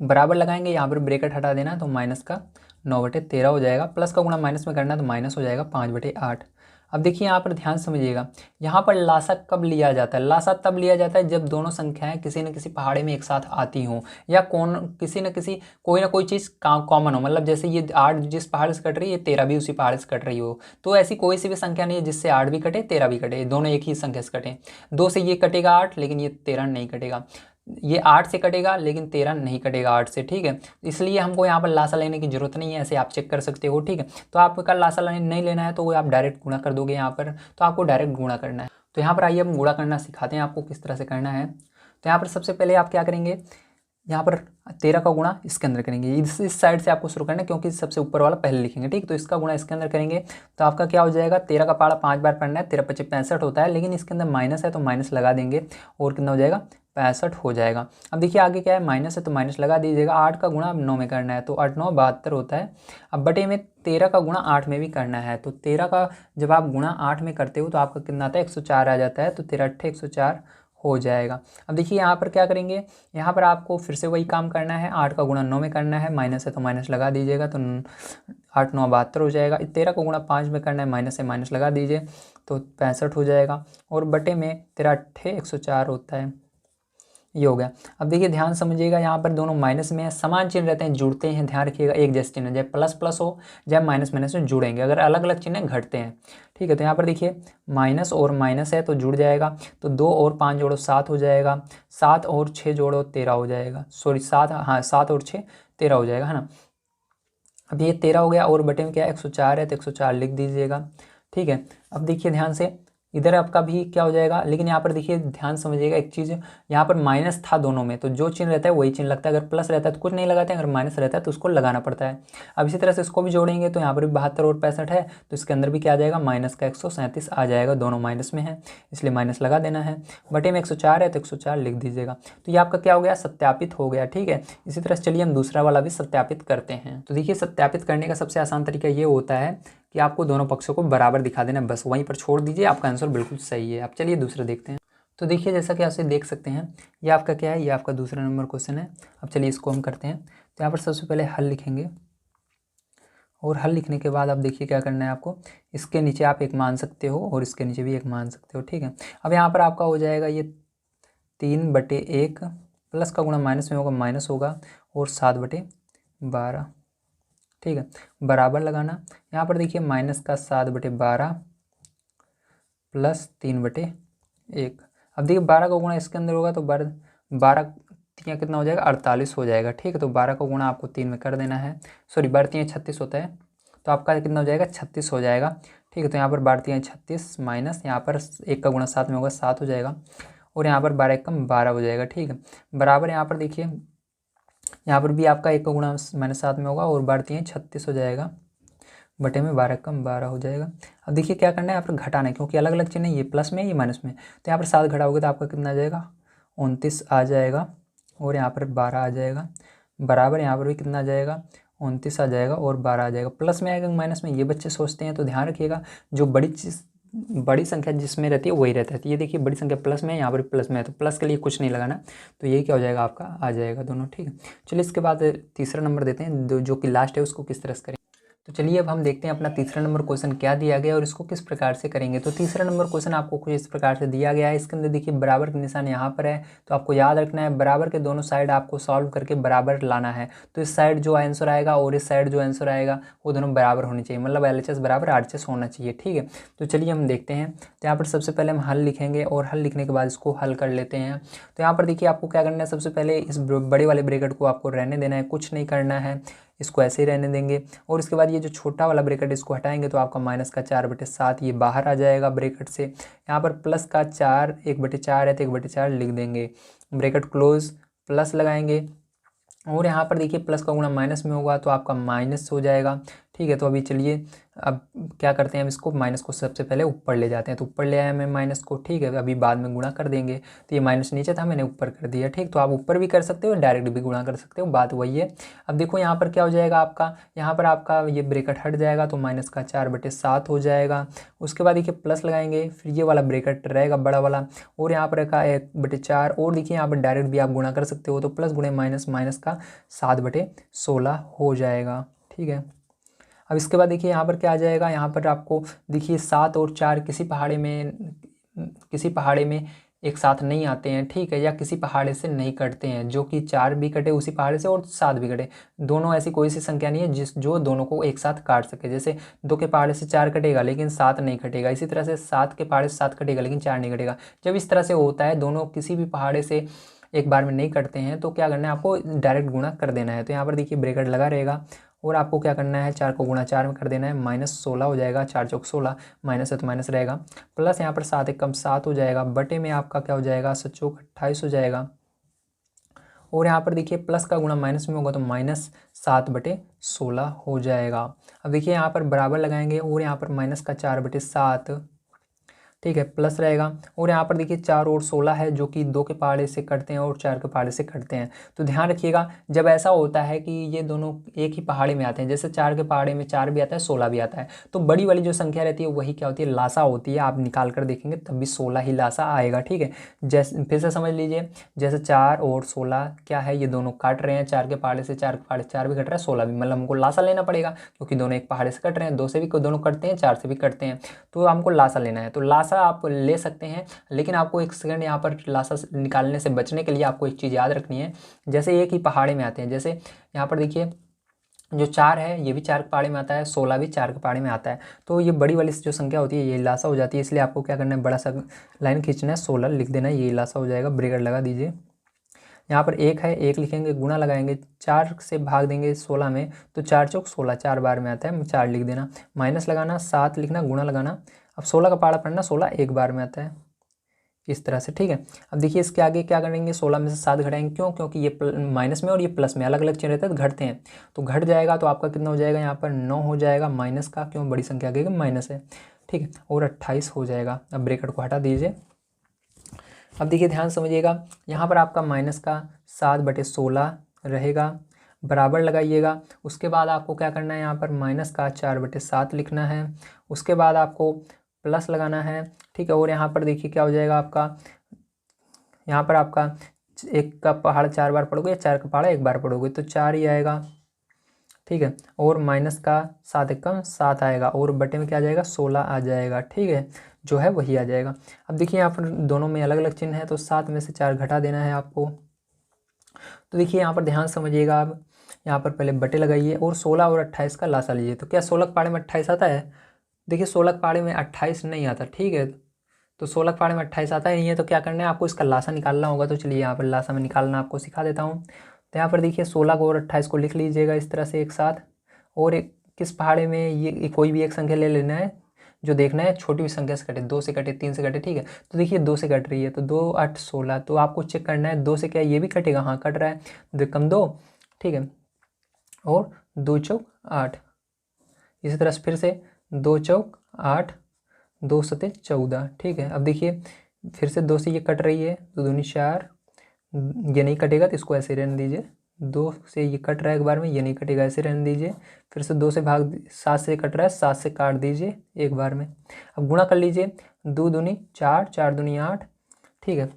बराबर लगाएंगे, यहाँ पर ब्रैकेट हटा देना तो माइनस का 9/13 हो जाएगा। प्लस का गुणा माइनस में करना तो माइनस हो जाएगा 5/8। अब देखिए यहाँ पर ध्यान समझिएगा, यहाँ पर लासा कब लिया जाता है, लासा तब लिया जाता है जब दोनों संख्याएं किसी न किसी पहाड़े में एक साथ आती हों, या किसी न किसी कोई ना कोई चीज़ कॉमन हो। मतलब जैसे ये 8 जिस पहाड़ से कट रही है, ये 13 भी उसी पहाड़ से कट रही हो। तो ऐसी कोई सी भी संख्या नहीं है जिससे 8 भी कटे 13 भी कटे, दोनों एक ही संख्या से कटे। 2 से ये कटेगा 8, लेकिन ये 13 नहीं कटेगा। ये 8 से कटेगा लेकिन 13 नहीं कटेगा 8 से, ठीक है। इसलिए हमको यहाँ पर लासा लेने की जरूरत नहीं है, ऐसे आप चेक कर सकते हो, ठीक है। तो आपका लासा नहीं लेना है तो वो आप डायरेक्ट गुणा कर दोगे यहाँ पर। तो आपको डायरेक्ट गुणा करना है। तो यहाँ पर आइए हम गुणा करना सिखाते हैं आपको किस तरह से करना है। तो यहाँ पर सबसे पहले आप क्या करेंगे, यहाँ पर 13 का गुणा इसके अंदर करेंगे, इस साइड से आपको शुरू करना है क्योंकि सबसे ऊपर वाला पहले लिखेंगे, ठीक। तो इसका गुणा इसके अंदर करेंगे तो आपका क्या हो जाएगा, 13 का पारा 5 बार पढ़ना है, 13 × 25 = 65 होता है, लेकिन इसके अंदर माइनस है तो माइनस लगा देंगे और कितना हो जाएगा, 65 हो जाएगा। अब देखिए आगे क्या है, माइनस है तो माइनस लगा दीजिएगा। 8 का गुणा अब 9 में करना है तो 8 × 9 = 72 होता है। अब बटे में 13 का गुणा 8 में भी करना है, तो 13 का जब आप गुणा 8 में करते हो तो आपका कितना आता है, 104 आ जाता है, तो 13 × 8 = 104 हो जाएगा। अब देखिए यहाँ पर क्या करेंगे, यहाँ पर आपको फिर से वही काम करना है, 8 का गुणा 9 में करना है, माइनस है तो माइनस लगा दीजिएगा, तो 8 × 9 = 72 हो जाएगा। 13 का गुणा 5 में करना है, माइनस से माइनस लगा दीजिए तो 65 हो जाएगा, और बटे में 13 × 8 = 104 होता है। ये हो गया। अब देखिए ध्यान समझिएगा, यहाँ पर दोनों माइनस में है, समान चिन्ह रहते हैं, जुड़ते हैं, ध्यान रखिएगा, एक जैसे चिन्ह, चाहे प्लस प्लस हो चाहे माइनस माइनस में जुड़ेंगे, अगर अलग अलग चिन्ह घटते हैं, ठीक है। तो यहाँ पर देखिए माइनस और माइनस है तो जुड़ जाएगा, तो 2 और 5 जोड़ो 7 हो जाएगा, 7 और 6 जोड़ो 13 हो जाएगा, सॉरी 7, हाँ 7 और 6 13 हो जाएगा, है ना। अब ये 13 हो गया, और बटे में क्या है, 104 है तो 104 लिख दीजिएगा, ठीक है। अब देखिए ध्यान से, इधर आपका भी क्या हो जाएगा, लेकिन यहाँ पर देखिए ध्यान समझिएगा एक चीज़, यहाँ पर माइनस था दोनों में, तो जो चिन्ह रहता है वही चिन्ह लगता है, अगर प्लस रहता है तो कुछ नहीं लगाते हैं, अगर माइनस रहता है तो उसको लगाना पड़ता है। अब इसी तरह से इसको भी जोड़ेंगे तो यहाँ पर भी 72 और 65 है, तो इसके अंदर भी क्या आ जाएगा, माइनस का 137 आ जाएगा, दोनों माइनस में है इसलिए माइनस लगा देना है। बटे में 104 है तो 104 लिख दीजिएगा। तो ये आपका क्या हो गया, सत्यापित हो गया, ठीक है। इसी तरह से चलिए हम दूसरा वाला भी सत्यापित करते हैं। तो देखिए सत्यापित करने का सबसे आसान तरीका ये होता है कि आपको दोनों पक्षों को बराबर दिखा देना, बस वहीं पर छोड़ दीजिए, आपका आंसर बिल्कुल सही है। अब चलिए दूसरा देखते हैं। तो देखिए जैसा कि आप देख सकते हैं, ये आपका क्या है, ये आपका दूसरा नंबर क्वेश्चन है। अब चलिए इसको हम करते हैं। तो यहाँ पर सबसे पहले हल लिखेंगे, और हल लिखने के बाद आप देखिए क्या करना है आपको, इसके नीचे आप एक मान सकते हो और इसके नीचे भी एक मान सकते हो, ठीक है। अब यहाँ पर आपका हो जाएगा ये 3/1, प्लस का गुणा माइनस में होगा, माइनस होगा, और 7/12, ठीक है। बराबर लगाना, यहाँ पर देखिए माइनस का 7/12 प्लस 3/1। अब देखिए 12 का गुणा इसके अंदर होगा तो 12 3 कितना हो जाएगा, 48 हो जाएगा, ठीक है। तो 12 का गुणा आपको 3 में कर देना है, सॉरी 12 3 36 होता है, तो आपका कितना हो जाएगा, 36 हो जाएगा, ठीक है। तो यहाँ पर 12 3 36 माइनस, यहाँ पर 1 का गुणा 7 में होगा, 7 हो जाएगा, और यहाँ पर 12 1 12 हो जाएगा, ठीक है। बराबर यहाँ पर देखिए, यहाँ पर भी आपका 1 का गुणा -7 में होगा, और 12 3 36 हो जाएगा, बटे में 12 कम 12 हो जाएगा। अब देखिए क्या करना है, यहाँ पर घटाना है, क्योंकि अलग अलग चिन्ह है, ये प्लस में ये माइनस में, तो यहाँ पर 7 घटाओगे तो आपका कितना आ जाएगा, 29 आ जाएगा, और यहाँ पर 12 आ जाएगा, बराबर यहाँ पर भी कितना आ जाएगा, 29 आ जाएगा और 12 आ जाएगा। प्लस में आएगा माइनस में, ये बच्चे सोचते हैं, तो ध्यान रखिएगा, जो बड़ी संख्या जिसमें रहती है वही रहता है। तो ये देखिए बड़ी संख्या प्लस में है, यहाँ पर प्लस में है, तो प्लस के लिए कुछ नहीं लगाना, तो ये क्या हो जाएगा, आपका आ जाएगा दोनों, ठीक है। चलिए इसके बाद तीसरा नंबर देते हैं, जो कि लास्ट है, उसको किस तरह से करें। तो चलिए अब हम देखते हैं अपना तीसरा नंबर क्वेश्चन क्या दिया गया और इसको किस प्रकार से करेंगे। तो तीसरा नंबर क्वेश्चन आपको कुछ इस प्रकार से दिया गया है। इसके अंदर देखिए बराबर का निशान यहाँ पर है, तो आपको याद रखना है बराबर के दोनों साइड आपको सॉल्व करके बराबर लाना है। तो इस साइड जो आंसर आएगा और इस साइड जो आंसर आएगा वो दोनों बराबर होनी चाहिए, मतलब LHS बराबर RHS होना चाहिए, ठीक है। तो चलिए हम देखते हैं। तो यहाँ पर सबसे पहले हम हल लिखेंगे, और हल लिखने के बाद इसको हल कर लेते हैं। तो यहाँ पर देखिए आपको क्या करना है, सबसे पहले इस बड़े वाले ब्रैकेट को आपको रहने देना है, कुछ नहीं करना है, इसको ऐसे ही रहने देंगे। और इसके बाद ये जो छोटा वाला ब्रैकेट इसको हटाएंगे तो आपका माइनस का 4/7 ये बाहर आ जाएगा ब्रैकेट से। यहाँ पर प्लस का 4 1/4 है तो 1/4 लिख देंगे, ब्रैकेट क्लोज, प्लस लगाएंगे, और यहाँ पर देखिए प्लस का गुणा माइनस में होगा तो आपका माइनस हो जाएगा, ठीक है। तो अभी चलिए अब क्या करते हैं, हम इसको माइनस को सबसे पहले ऊपर ले जाते हैं, तो ऊपर ले आए मैं माइनस को, ठीक है। अभी बाद में गुणा कर देंगे, तो ये माइनस नीचे था, मैंने ऊपर कर दिया, ठीक। तो आप ऊपर भी कर सकते हो, डायरेक्ट भी गुणा कर सकते हो, बात वही है। अब देखो यहाँ पर क्या हो जाएगा आपका, यहाँ पर आपका ये ब्रैकेट हट जाएगा तो माइनस का 4/7 हो जाएगा। उसके बाद देखिए प्लस लगाएंगे, फिर ये वाला ब्रैकेट रहेगा बड़ा वाला, और यहाँ पर रखा 1/4, और देखिए यहाँ पर डायरेक्ट भी आप गुणा कर सकते हो, तो प्लस गुणे माइनस, माइनस का 7/16 हो जाएगा, ठीक है। अब इसके बाद देखिए यहाँ पर क्या आ जाएगा, यहाँ पर आपको देखिए 7 और 4 किसी पहाड़े में एक साथ नहीं आते हैं, ठीक है, या किसी पहाड़े से नहीं कटते हैं, जो कि 4 भी कटे उसी पहाड़े से और 7 भी कटे, दोनों ऐसी कोई सी संख्या नहीं है जो दोनों को एक साथ काट सके। जैसे 2 के पहाड़े से 4 कटेगा लेकिन 7 नहीं कटेगा, इसी तरह से 7 के पहाड़े से 7 कटेगा लेकिन 4 नहीं कटेगा। जब इस तरह से होता है, दोनों किसी भी पहाड़े से एक बार में नहीं कटते हैं, तो क्या करना है, आपको डायरेक्ट गुणा कर देना है। तो यहाँ पर देखिए ब्रैकेट लगा रहेगा, और आपको क्या करना है, 4 को गुणा 4 में कर देना है, -16 हो जाएगा, 4 चौक 16, माइनस है तो माइनस रहेगा, प्लस यहाँ पर 7 1 कम 7 हो जाएगा, बटे में आपका क्या हो जाएगा, 7 चौक 28 हो जाएगा, और यहाँ पर देखिए प्लस का गुणा माइनस में होगा तो -7/16 हो जाएगा। अब देखिए यहाँ पर बराबर लगाएंगे और यहाँ पर माइनस का 4/7, ठीक है, प्लस रहेगा। और यहाँ पर देखिए 4 और 16 है जो कि 2 के पहाड़े से कटते हैं और 4 के पहाड़े से कटते हैं। तो ध्यान रखिएगा जब ऐसा होता है कि ये दोनों एक ही पहाड़े में आते हैं, जैसे 4 के पहाड़े में 4 भी आता है 16 भी आता है, तो बड़ी वाली जो संख्या रहती है वही क्या होती है, लासा होती है। आप निकाल कर देखेंगे तब भी 16 ही लासा आएगा, ठीक है। जैसे फिर से समझ लीजिए, जैसे 4 और 16 क्या है, ये दोनों काट रहे हैं 4 के पहाड़े से, 4 के पहाड़े 4 भी कट रहा है 16 भी, मतलब हमको लासा लेना पड़ेगा क्योंकि दोनों एक पहाड़े से कट रहे हैं, 2 से भी दोनों कटते हैं, 4 से भी कटते हैं, तो हमको लासा लेना है। तो लासा आप ले सकते हैं, लेकिन आपको एक सेकंड यहाँ पर लासा निकालने से बचने के लिए आपको एक चीज़ याद रखनी है। जैसे एक ही पहाड़े में आते हैं, जैसे यहाँ पर देखिए जो 4 है ये भी 4 के पहाड़े में आता है, 16 भी 4 के पहाड़े में आता है, तो ये बड़ी वाली जो संख्या होती है ये लासा हो जाती है। इसलिए आपको क्या करना है, बड़ा सा लाइन खींचना है, 16 लिख देना है, ये लासा हो जाएगा, ब्रेकेट लगा दीजिए। यहाँ पर 1 है, 1 लिखेंगे, गुणा लगाएंगे, 4 से भाग देंगे 16 में, तो 4 चौक 16, 4 बार में आता है, 4 लिख देना, माइनस लगाना, 7 लिखना, गुणा लगाना। अब 16 का पहाड़ा पढ़ना, 16 एक बार में आता है, इस तरह से, ठीक है। अब देखिए इसके आगे क्या करेंगे, 16 में से 7 घटाएंगे, क्यों, क्योंकि ये माइनस में और ये प्लस में अलग अलग चिन्ह रहते हैं तो घटते हैं, तो घट जाएगा, तो आपका कितना हो जाएगा, यहाँ पर 9 हो जाएगा, माइनस का, क्यों, बड़ी संख्या आगे माइनस है, ठीक है, और 28 हो जाएगा। अब ब्रैकेट को हटा दीजिए। अब देखिए ध्यान समझिएगा, यहाँ पर आपका माइनस का 7/16 रहेगा, बराबर लगाइएगा। उसके बाद आपको क्या करना है, यहाँ पर माइनस का 4/7 लिखना है, उसके बाद आपको प्लस लगाना है, ठीक है। और यहाँ पर देखिए क्या हो जाएगा आपका, यहाँ पर आपका 1 का पहाड़ 4 बार पढ़ोगे या 4 का पहाड़ा 1 बार पढ़ोगे तो 4 ही आएगा, ठीक है। और माइनस का 7 एकम 7 आएगा, और बटे में क्या आ जाएगा, 16 आ जाएगा, ठीक है, जो है वही आ जाएगा। अब देखिए यहाँ पर दोनों में अलग अलग चिन्ह है, तो 7 में से 4 घटा देना है आपको। तो देखिए यहाँ पर ध्यान समझिएगा, आप यहाँ पर पहले बटे लगाइए और 16 और 28 का लासा लीजिए। तो क्या 16 के पहाड़े में 28 आता है, देखिए 16 के पहाड़े में 28 नहीं आता, ठीक है, तो 16 के पहाड़े में 28 आता ही नहीं है, तो क्या करना है आपको, इसका लासा निकालना होगा। तो चलिए यहाँ पर लासा में निकालना आपको सिखा देता हूँ। तो यहाँ पर देखिए 16 को और 28 को लिख लीजिएगा इस तरह से एक साथ, और एक किस पहाड़े में ये कोई भी एक संख्या ले लेना है, जो देखना है छोटी भी संख्या से कटे, 2 से कटे, 3 से कटे, ठीक है। तो देखिए 2 से कट रही है, तो 2 8 16, तो आपको चेक करना है 2 से क्या ये भी कटेगा, हाँ कट रहा है, 2 कम 2, ठीक है, और 2 चौक 8, इसी तरह से फिर से 2 चौक 8, 2 सते 14, ठीक है। अब देखिए फिर से 2 से ये कट रही है, तो 2 दूनी 4, ये नहीं कटेगा तो इसको ऐसे रहने दीजिए, 2 से ये कट रहा है एक बार में, ये नहीं कटेगा, ऐसे रहने दीजिए। फिर से 2 से भाग 7 से कट रहा है, 7 से काट दीजिए एक बार में। अब गुणा कर लीजिए, 2 दूनी 4, 4 दूनी 8, ठीक है,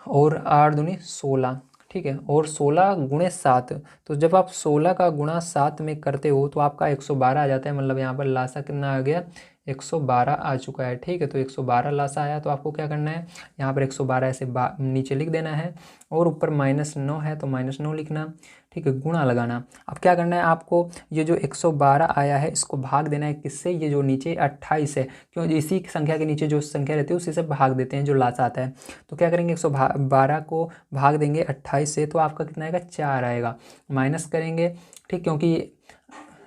और 8 दूनी 16, ठीक है, और 16 गुणे 7, तो जब आप 16 का गुणा 7 में करते हो तो आपका 112 आ जाता है, मतलब यहाँ पर लासा कितना आ गया, 112 आ चुका है, ठीक है। तो 112 लासा आया, तो आपको क्या करना है, यहाँ पर 112 ऐसे नीचे लिख देना है, और ऊपर -9 है तो -9 लिखना, ठीक है, गुणा लगाना। अब क्या करना है आपको, ये जो 112 आया है इसको भाग देना है किससे, ये जो नीचे 28 है, क्यों, इसी संख्या के नीचे जो संख्या रहती है उसी से भाग देते हैं जो लासा आता है। तो क्या करेंगे, 112 को भाग देंगे 28 से, तो आपका कितना आएगा, 4 आएगा, माइनस करेंगे, ठीक, क्योंकि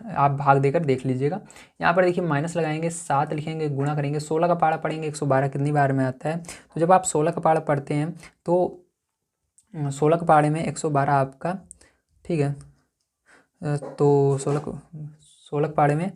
आप भाग देकर देख लीजिएगा। यहाँ पर देखिए माइनस लगाएंगे, 7 लिखेंगे, गुणा करेंगे, 16 का पहाड़ा पढ़ेंगे, 112 कितनी बार में आता है, तो जब आप 16 का पहाड़ा पढ़ते हैं तो 16 के पहाड़े में 112 आपका, ठीक है, तो 16 के पहाड़े में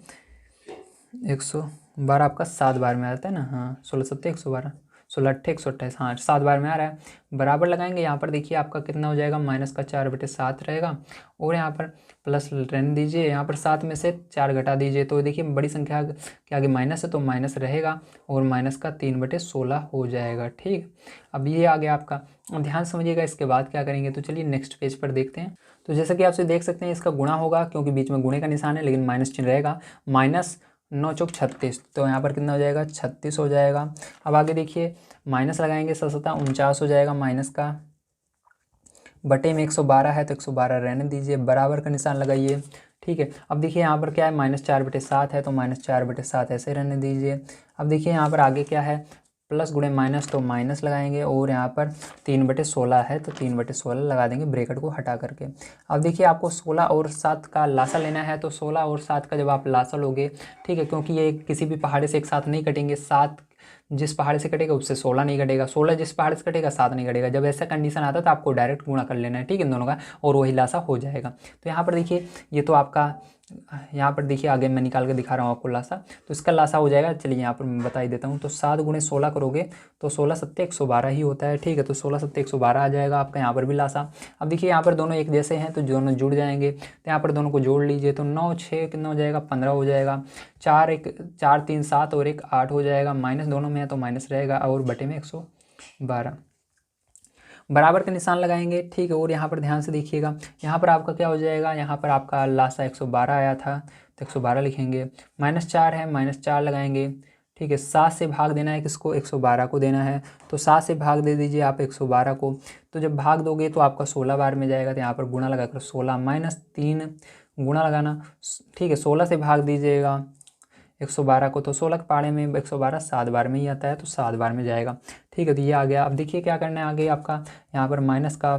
112 आपका 7 बार में आता है ना, हाँ, 16 सत्ते 112, 16 अट्ठे 128, हाँ 7 बार में आ रहा है, बराबर लगाएंगे। यहाँ पर देखिए आपका कितना हो जाएगा, माइनस का 4/7 रहेगा, और यहाँ पर प्लस रहने दीजिए, यहाँ पर 7 में से 4 घटा दीजिए, तो देखिए बड़ी संख्या के आगे माइनस है तो माइनस रहेगा, और माइनस का 3/16 हो जाएगा, ठीक। अब ये आ गया आपका, ध्यान समझिएगा। इसके बाद क्या करेंगे, तो चलिए नेक्स्ट पेज पर देखते हैं। तो जैसा कि आपसे देख सकते हैं इसका गुणा होगा, क्योंकि बीच में गुणे का निशान है, लेकिन माइनस चिन्ह रहेगा, -9 चौक 36, तो यहाँ पर कितना हो जाएगा, 36 हो जाएगा। अब आगे देखिए माइनस लगाएंगे, 7 49 हो जाएगा, माइनस का बटे में 112 है तो 112 रहने दीजिए, बराबर का निशान लगाइए, ठीक है। अब देखिए यहाँ पर क्या है, -4/7 है तो -4/7 ऐसे रहने दीजिए। अब देखिए यहाँ पर आगे क्या है, प्लस गुणे माइनस, तो माइनस लगाएंगे, और यहाँ पर 3/16 है तो 3/16 लगा देंगे ब्रैकेट को हटा करके। अब देखिए आपको 16 और 7 का लासा लेना है, तो 16 और 7 का जब आप लासा लोगे, ठीक है, क्योंकि ये किसी भी पहाड़े से एक साथ नहीं कटेंगे, 7 जिस पहाड़ से कटेगा उससे 16 नहीं कटेगा, 16 जिस पहाड़ से कटेगा 7 नहीं कटेगा। जब ऐसा कंडीशन आता है तो आपको डायरेक्ट गुणा कर लेना है, ठीक है, इन दोनों का, और वही लासा हो जाएगा। तो यहाँ पर देखिए ये तो आपका, यहाँ पर देखिए आगे मैं निकाल के दिखा रहा हूँ आपको लासा, तो इसका लासा हो जाएगा। चलिए यहाँ पर मैं बता ही देता हूँ। तो 7 × 16 करोगे तो 16 सत्ते 112 ही होता है, ठीक है। तो 16 सत्ते 112 आ जाएगा आपका यहाँ पर भी लासा। अब देखिए यहाँ पर दोनों एक जैसे हैं तो दोनों जुड़ जाएंगे, तो यहाँ पर दोनों को जोड़ लीजिए। तो 9 6 कितना हो जाएगा, 15 हो जाएगा। 4 3 7 और 1 8 हो जाएगा। माइनस दोनों में है तो माइनस रहेगा, और बटे में 112, बराबर का निशान लगाएंगे, ठीक है। और यहाँ पर ध्यान से देखिएगा, यहाँ पर आपका क्या हो जाएगा, यहाँ पर आपका लासा 112 आया था तो 112 लिखेंगे। -4 है, -4 लगाएंगे, ठीक है। 7 से भाग देना है किसको, 112 को देना है, तो 7 से भाग दे दीजिए आप 112 को। तो जब भाग दोगे तो आपका 16 बार में जाएगा, तो यहाँ पर गुणा लगाकर 16 -3 गुणा लगाना, ठीक है। 16 से भाग दीजिएगा 112 को, तो 16 के पाड़े में 112 7 बार में ही आता है, तो 7 बार में जाएगा, ठीक है। तो ये आ गया। अब देखिए क्या करना है आगे आपका, यहाँ पर माइनस का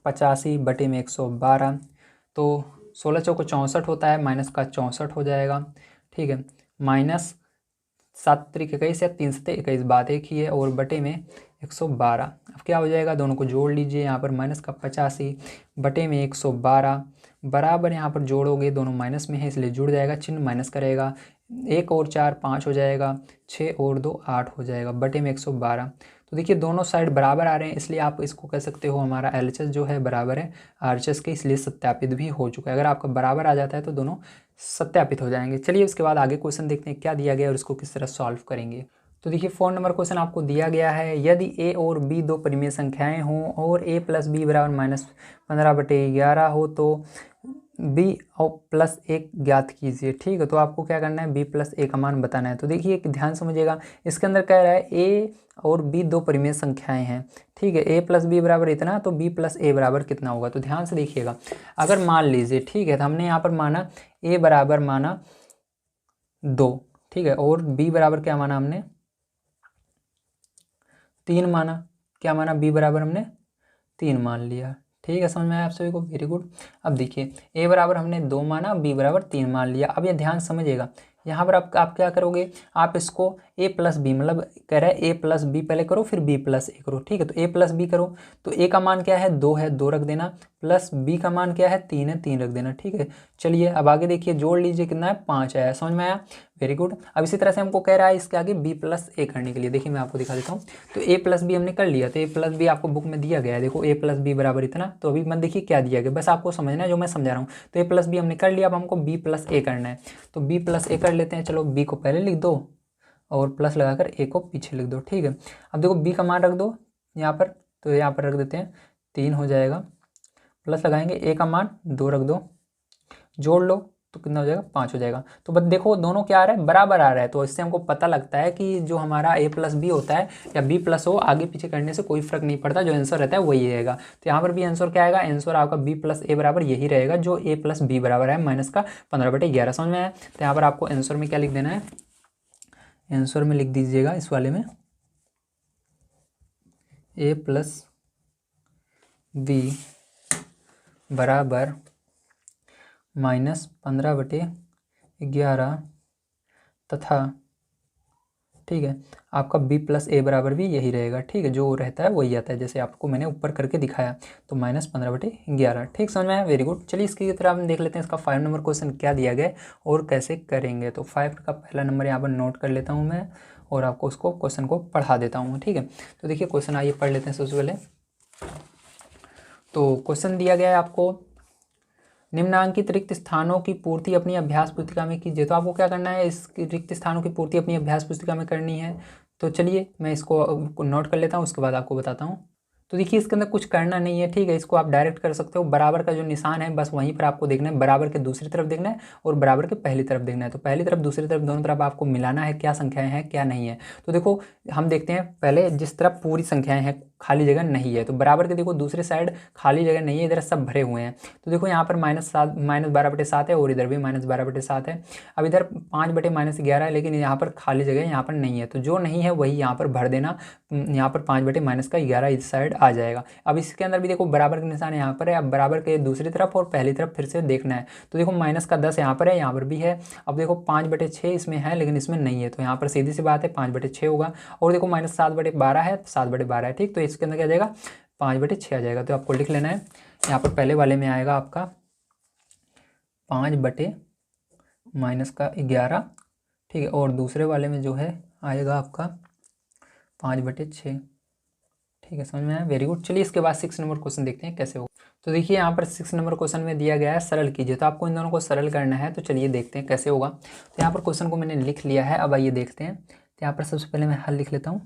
85 बटे में 112, तो 16 चौको 64 होता है, माइनस का 64 हो जाएगा, ठीक है। माइनस 7 त्रिक 21 या 3 सत्ते 21, बात एक ही है, और बटे में 112। अब क्या हो जाएगा, दोनों को जोड़ लीजिए। यहाँ पर माइनस का 85 बटे में 112 बराबर, यहाँ पर जोड़ोगे दोनों माइनस में है इसलिए जुड़ जाएगा, चिन्ह माइनस करेगा। 1 और 4 5 हो जाएगा, 6 और 2 8 हो जाएगा, बटे में 112। तो देखिए दोनों साइड बराबर आ रहे हैं, इसलिए आप इसको कह सकते हो हमारा LHS जो है बराबर है RHS के, इसलिए सत्यापित भी हो चुका है। अगर आपका बराबर आ जाता है तो दोनों सत्यापित हो जाएंगे। चलिए उसके बाद आगे क्वेश्चन देखते हैं क्या दिया गया और इसको किस तरह सॉल्व करेंगे। तो देखिए 4 नंबर क्वेश्चन आपको दिया गया है, यदि a और b दो परिमेय संख्याएं हों और a + b बराबर -15/11 हो तो b और +1 ज्ञात कीजिए, ठीक है। तो आपको क्या करना है, b + a का मान बताना है। तो देखिए एक ध्यान समझिएगा, इसके अंदर कह रहा है a और b दो परिमेय संख्याएं हैं, ठीक है। a + b बराबर इतना, तो b + a बराबर कितना होगा। तो ध्यान से देखिएगा, अगर मान लीजिए, ठीक है, तो हमने यहाँ पर माना a बराबर माना 2, ठीक है, और b बराबर क्या माना हमने 3 माना, क्या माना, b बराबर हमने 3 मान लिया, ठीक है। समझ में आया आप सभी को, वेरी गुड। अब देखिए a बराबर हमने 2 माना, b बराबर 3 मान लिया। अब ये ध्यान समझिएगा, यहाँ पर आप क्या करोगे, आप इसको a + b, मतलब कह रहा है a + b पहले करो फिर b + a करो, ठीक है। तो a + b करो, तो a का मान क्या है 2 है, 2 रख देना, प्लस b का मान क्या है 3 है, 3 रख देना, ठीक है। चलिए अब आगे देखिए, जोड़ लीजिए, कितना है 5 आया, समझ में आया, वेरी गुड। अब इसी तरह से हमको कह रहा है इसके आगे b + a करने के लिए, देखिए मैं आपको दिखा देता हूँ। तो a + b हमने कर लिया, तो a + b आपको बुक में दिया गया है, देखो a + b बराबर इतना। तो अभी मैं देखिए क्या दिया गया, बस आपको समझना है जो मैं समझा रहा हूँ। तो a + b हमने कर लिया, अब हमको b + a करना है, तो b + a कर लेते हैं। चलो b को पहले लिख दो और प्लस लगाकर a को पीछे लिख दो, ठीक है। अब देखो b का मान रख दो यहाँ पर, तो यहाँ पर रख देते हैं 3 हो जाएगा, प्लस लगाएंगे a का मान 2 रख दो, जोड़ लो तो कितना हो जाएगा 5 हो जाएगा। तो बस देखो दोनों क्या आ रहा है, बराबर आ रहा है। तो इससे हमको पता लगता है कि जो हमारा a + b होता है या b + o, आगे पीछे करने से कोई फर्क नहीं पड़ता, जो आंसर रहता है वही रहेगा। तो यहाँ पर भी आंसर क्या आएगा, आंसर आपका b + a बराबर यही रहेगा, जो a + b बराबर है -15/11। समझ में आया। तो यहाँ पर आपको आंसर में क्या लिख देना है, आंसर में लिख दीजिएगा इस वाले में a + b बराबर -15/11 तथा, ठीक है, आपका b + a बराबर भी यही रहेगा, ठीक है, जो रहता है वही आता है, जैसे आपको मैंने ऊपर करके दिखाया। तो -15/11, ठीक, समझ में आया, वेरी गुड। चलिए इसकी तरह हम देख लेते हैं इसका 5 नंबर क्वेश्चन क्या दिया गया और कैसे करेंगे। तो 5 का पहला नंबर यहाँ पर नोट कर लेता हूँ मैं और आपको उसको क्वेश्चन को पढ़ा देता हूँ, ठीक है। तो देखिए क्वेश्चन आइए पढ़ लेते हैं सबसे पहले। तो क्वेश्चन दिया गया है आपको, निम्नांकित रिक्त स्थानों की पूर्ति अपनी अभ्यास पुस्तिका में कीजिए। तो आपको क्या करना है, इस रिक्त स्थानों की पूर्ति अपनी अभ्यास पुस्तिका में करनी है। तो चलिए मैं इसको नोट कर लेता हूँ, उसके बाद आपको बताता हूँ। तो देखिए इसके अंदर कुछ करना नहीं है, ठीक है, इसको आप डायरेक्ट कर सकते हो। बराबर का जो निशान है बस वहीं पर आपको देखना है, बराबर के दूसरी तरफ देखना है और बराबर के पहली तरफ देखना है। तो पहली तरफ दूसरी तरफ दोनों तरफ आपको मिलाना है क्या संख्याएं हैं क्या नहीं है। तो देखो हम देखते हैं पहले, जिस तरफ पूरी संख्याएं हैं खाली जगह नहीं है। तो बराबर के देखो दूसरे साइड खाली जगह नहीं है, इधर सब भरे हुए हैं। तो देखो यहाँ पर -12/7 है और इधर भी -12/7 है। अब इधर 5/-11 है, लेकिन यहाँ पर खाली जगह यहाँ पर नहीं है, तो जो नहीं है वही यहाँ पर भर देना। यहाँ पर 5/-11 इस साइड आ जाएगा। अब इसके अंदर भी देखो बराबर का निशान यहाँ पर है। अब बराबर के दूसरी तरफ और पहली तरफ फिर से देखना है। तो देखो -10 यहाँ पर है, यहाँ पर भी है। अब देखो 5/6 इसमें है लेकिन इसमें नहीं है, तो यहाँ पर सीधी सी बात है 5/6 होगा। और देखो -7/12 है, 7/12 है, ठीक। तो इसके अंदर क्या आ जाएगा 5/6 आ जाएगा। तो आपको लिख लेना है, यहाँ पर पहले वाले में आएगा आपका 5/-11, ठीक है। और दूसरे वाले में जो है आएगा आपका 5/6, ठीक है। समझ में आया, वेरी गुड। चलिए इसके बाद 6 नंबर क्वेश्चन देखते हैं कैसे होगा। तो देखिए यहाँ पर 6 नंबर क्वेश्चन में दिया गया है सरल कीजिए। तो आपको इन दोनों को सरल करना है, तो चलिए देखते हैं कैसे होगा। तो यहाँ पर क्वेश्चन को मैंने लिख लिया है, अब आइए देखते हैं। तो यहाँ पर सबसे पहले मैं हल लिख लेता हूँ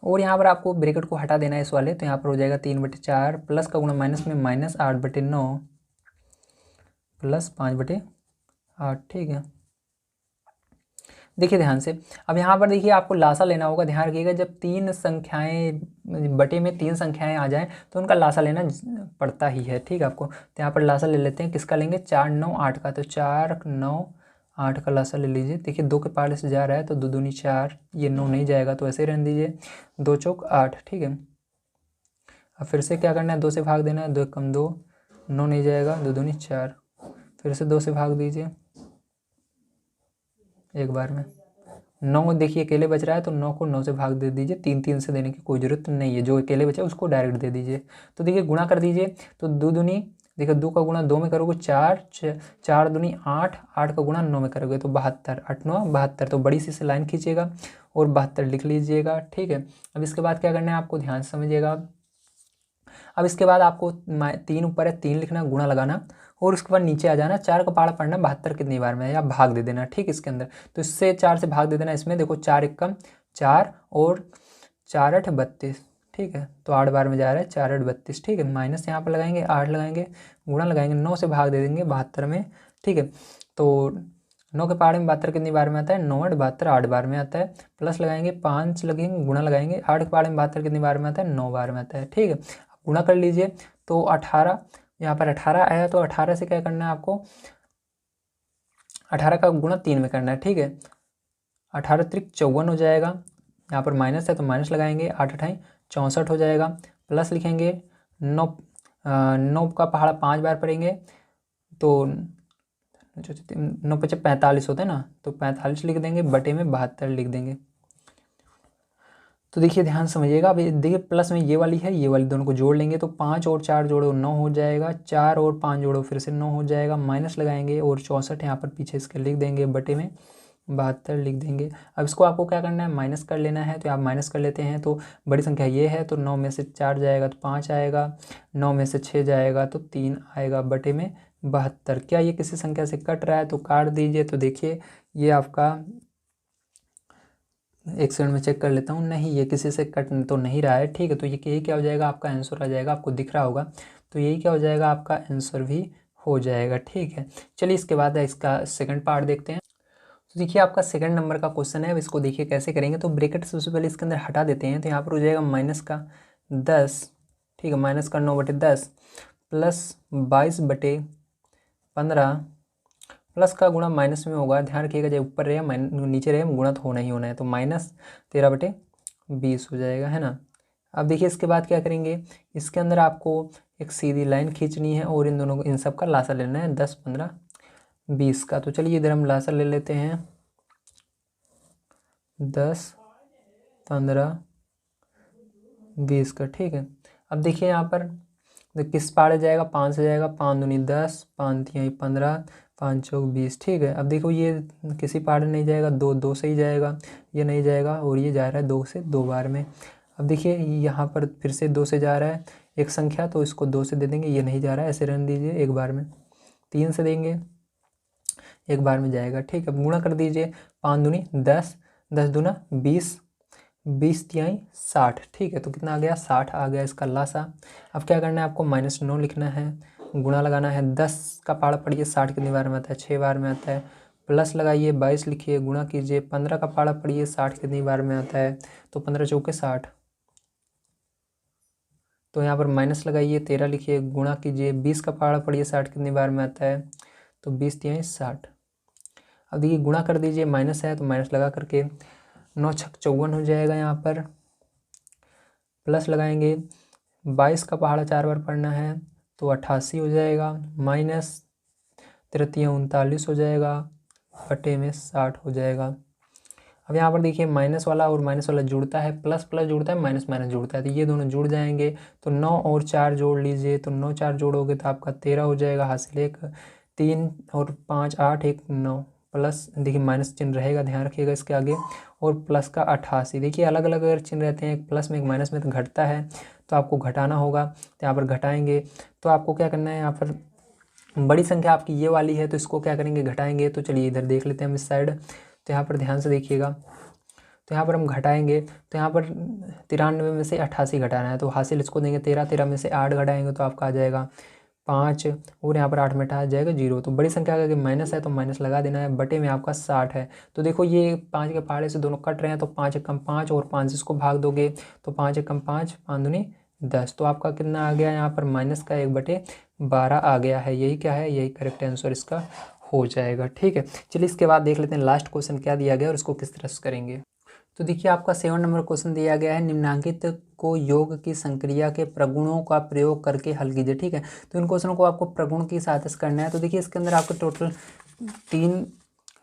और यहाँ पर आपको ब्रैकेट को हटा देना है इस वाले। तो यहाँ पर हो जाएगा 3/4 प्लस का गुणा माइनस में -8/9 प्लस 5/8, ठीक है। देखिए ध्यान से, अब यहाँ पर देखिए आपको लासा लेना होगा। ध्यान रखिएगा जब 3 संख्याएं बटे में 3 संख्याएं आ जाएं तो उनका लासा लेना पड़ता ही है, ठीक है आपको। तो यहाँ पर लासा ले लेते हैं, किसका लेंगे 4, 9, 8 का। तो 4, 9, 8 का लासा ले लीजिए। देखिए 2 के पार से जा रहा है तो 2 दूनी 4, ये 9 नहीं जाएगा तो ऐसे रहने दीजिए। 2 चौक 8, ठीक है। अब फिर से क्या करना है, 2 से भाग देना है, 2 कम 2, 9 नहीं जाएगा, 2 दूनी 4, फिर से 2 से भाग दीजिए एक बार में। 9 देखिए अकेले बच रहा है तो 9 को 9 से भाग दे दीजिए। 3 से देने की कोई ज़रूरत नहीं है, जो अकेले बचा उसको डायरेक्ट दे दीजिए। तो देखिए गुणा कर दीजिए, तो 2 दूनी, देखिए 2 का गुणा 2 में करोगे 4, 4 दूनी 8, 8 का गुणा 9 में करोगे तो 72, 8 9 72। तो बड़ी सी लाइन खींचिएगा और 72 लिख लीजिएगा, ठीक है। अब इसके बाद क्या करना है आपको ध्यान से समझिएगा। अब इसके बाद आपको 3 ऊपर है, 3 लिखना, गुणा लगाना और उसके बाद नीचे आ जाना। 4 का पहाड़ा पढ़ना 72 कितनी बार में है या भाग दे देना, ठीक। इसके अंदर तो इससे 4 से भाग दे देना। इसमें देखो 4 एकम 4 और 4 8 32, ठीक है। तो 8 बार में जा रहा है 4 8 32, ठीक है। माइनस यहाँ पर लगाएंगे, 8 लगाएंगे, गुणा लगाएंगे, 9 से भाग दे देंगे 72 में, ठीक है। तो 9 के पहाड़े में 72 कितनी बार में आता है 9 8 72, 8 बार में आता है। प्लस लगाएंगे 5 लगेंगे, गुणा लगाएंगे, 8 के पहाड़े में 72 कितनी बार में आता है 9 बार में आता है, ठीक है। गुणा कर लीजिए तो 18, यहाँ पर 18 आया तो 18 से क्या करना है आपको, 18 का गुणा 3 में करना है, ठीक है। 18 त्रिक 54 हो जाएगा। यहाँ पर माइनस है तो माइनस लगाएंगे, 8 8 64 हो जाएगा। प्लस लिखेंगे 9, 9 का पहाड़ा 5 बार पढ़ेंगे तो 9 5 45 होता है ना, तो 45 लिख देंगे, बटे में 72 लिख देंगे। तो देखिए ध्यान समझिएगा। अब देखिए प्लस में ये वाली है, ये वाली दोनों को जोड़ लेंगे तो 5 और 4 जोड़ो 9 हो जाएगा, 4 और 5 जोड़ो फिर से 9 हो जाएगा। माइनस लगाएंगे और 64 यहाँ पर पीछे इसके लिख देंगे, बटे में 72 लिख देंगे। अब इसको आपको क्या करना है माइनस कर लेना है, तो आप माइनस कर लेते हैं। तो बड़ी संख्या ये है तो 9 में से 4 जाएगा तो 5 आएगा, 9 में से 6 जाएगा तो 3 आएगा, बटे में 72। क्या ये किसी संख्या से कट रहा है तो काट दीजिए। तो देखिए ये आपका, एक सेकंड में चेक कर लेता हूँ, नहीं ये किसी से कट तो नहीं रहा है, ठीक है। तो ये यही क्या हो जाएगा आपका आंसर आ जाएगा, आपको दिख रहा होगा। तो यही क्या हो जाएगा आपका आंसर भी हो जाएगा, ठीक है। चलिए इसके बाद इसका सेकंड पार्ट देखते हैं। तो देखिए आपका सेकंड नंबर का क्वेश्चन है। अब इसको देखिए कैसे करेंगे। तो ब्रैकेट सबसे पहले इसके अंदर हटा देते हैं। तो यहाँ पर हो जाएगा -10, ठीक है, -9/10 प्लस 22/15 प्लस का गुणा माइनस में होगा। ध्यान रखिएगा जब ऊपर रहे नीचे रहे गुणा तो होना ही होना है। तो -13/20 हो जाएगा, है ना। अब देखिए इसके बाद क्या करेंगे, इसके अंदर आपको एक सीधी लाइन खींचनी है और इन दोनों को, इन सब का लासा लेना है 10 15 20 का। तो चलिए इधर हम लासा ले लेते हैं 10 15 20 का, ठीक है। अब देखिए यहाँ पर किस पारे जाएगा, 5 से जाएगा, 5 दूनी 10, 5 तिहाई 15, 5 चौक 20, ठीक है। अब देखो ये किसी पारे नहीं जाएगा, 2 से ही जाएगा, ये नहीं जाएगा और ये जा रहा है 2 से 2 बार में। अब देखिए यहाँ पर फिर से 2 से जा रहा है एक संख्या, तो इसको 2 से दे देंगे, ये नहीं जा रहा है, ऐसे रहने दीजिए एक बार में। 3 से देंगे, एक बार में जाएगा, ठीक है। गुणा कर दीजिए, 5 दूनी 10, 10 दूना 20, 20 तिहाई 60, ठीक है। तो कितना आ गया 60 आ गया इसका लासा। अब क्या करना है आपको -9 लिखना है, गुणा लगाना है, 10 का पहाड़ा पढ़िए 60 कितनी बार में आता है 6 बार में आता है। प्लस लगाइए 22 लिखिए, गुणा कीजिए, 15 का पहाड़ा पढ़िए 60 कितनी बार में आता है तो 15 चौके 60, तो यहाँ पर माइनस लगाइए, 13 लिखिए, गुणा कीजिए, 20 का पहाड़ा पड़िए 60 कितनी बार में आता है, तो 20 तिहाई 60। अब देखिए गुणा कर दीजिए, माइनस है तो माइनस लगा करके 9 छक 54 हो जाएगा। यहाँ पर प्लस लगाएंगे, 22 का पहाड़ा 4 बार पढ़ना है तो 88 हो जाएगा, माइनस 3 39 हो जाएगा, बटे में 60 हो जाएगा। अब यहाँ पर देखिए माइनस वाला और माइनस वाला जुड़ता है, प्लस प्लस जुड़ता है, माइनस माइनस जुड़ता है, तो ये दोनों जुड़ जाएंगे। तो 9 और 4 जोड़ लीजिए, तो 9 4 जोड़ोगे तो आपका 13 हो जाएगा, हासिल 1, 3 और 5 8 1 9, प्लस देखिए माइनस चिन्ह रहेगा, ध्यान रखिएगा इसके आगे, और प्लस का 88। देखिए अलग अलग अगर चिन्ह रहते हैं, एक प्लस में एक माइनस में तो घटता है, तो आपको घटाना होगा, तो यहाँ पर घटाएंगे। तो आपको क्या करना है, यहाँ पर बड़ी संख्या आपकी ये वाली है तो इसको क्या करेंगे, घटाएंगे। तो चलिए इधर देख लेते हैं हम इस साइड। तो यहाँ पर ध्यान से देखिएगा, तो यहाँ पर हम घटाएंगे, तो यहाँ पर 93 में से 88 घटाना है, तो हासिल इसको देंगे 13, 13 में से 8 घटाएंगे तो आपका आ जाएगा 5, और यहाँ पर 8 में आ जाएगा 0। तो बड़ी संख्या का माइनस है तो माइनस लगा देना है, बटे में आपका 60 है। तो देखो ये 5 के पहाड़े से दोनों कट रहे हैं, तो 5 एकम 5 और 5 इसको भाग दोगे तो 5 एकम 5, 5 दूनी 10, तो आपका कितना आ गया यहाँ पर माइनस का 1/12 आ गया है। यही क्या है, यही करेक्ट आंसर इसका हो जाएगा। ठीक है, चलिए इसके बाद देख लेते हैं लास्ट क्वेश्चन क्या दिया गया और इसको किस तरह से करेंगे। तो देखिए आपका 7 नंबर क्वेश्चन दिया गया है, निम्नांकित को योग की संक्रिया के प्रगुणों का प्रयोग करके हल कीजिए। ठीक है, तो इन क्वेश्चनों को आपको प्रगुण की सहायता से करना है। तो देखिए इसके अंदर आपको टोटल 3,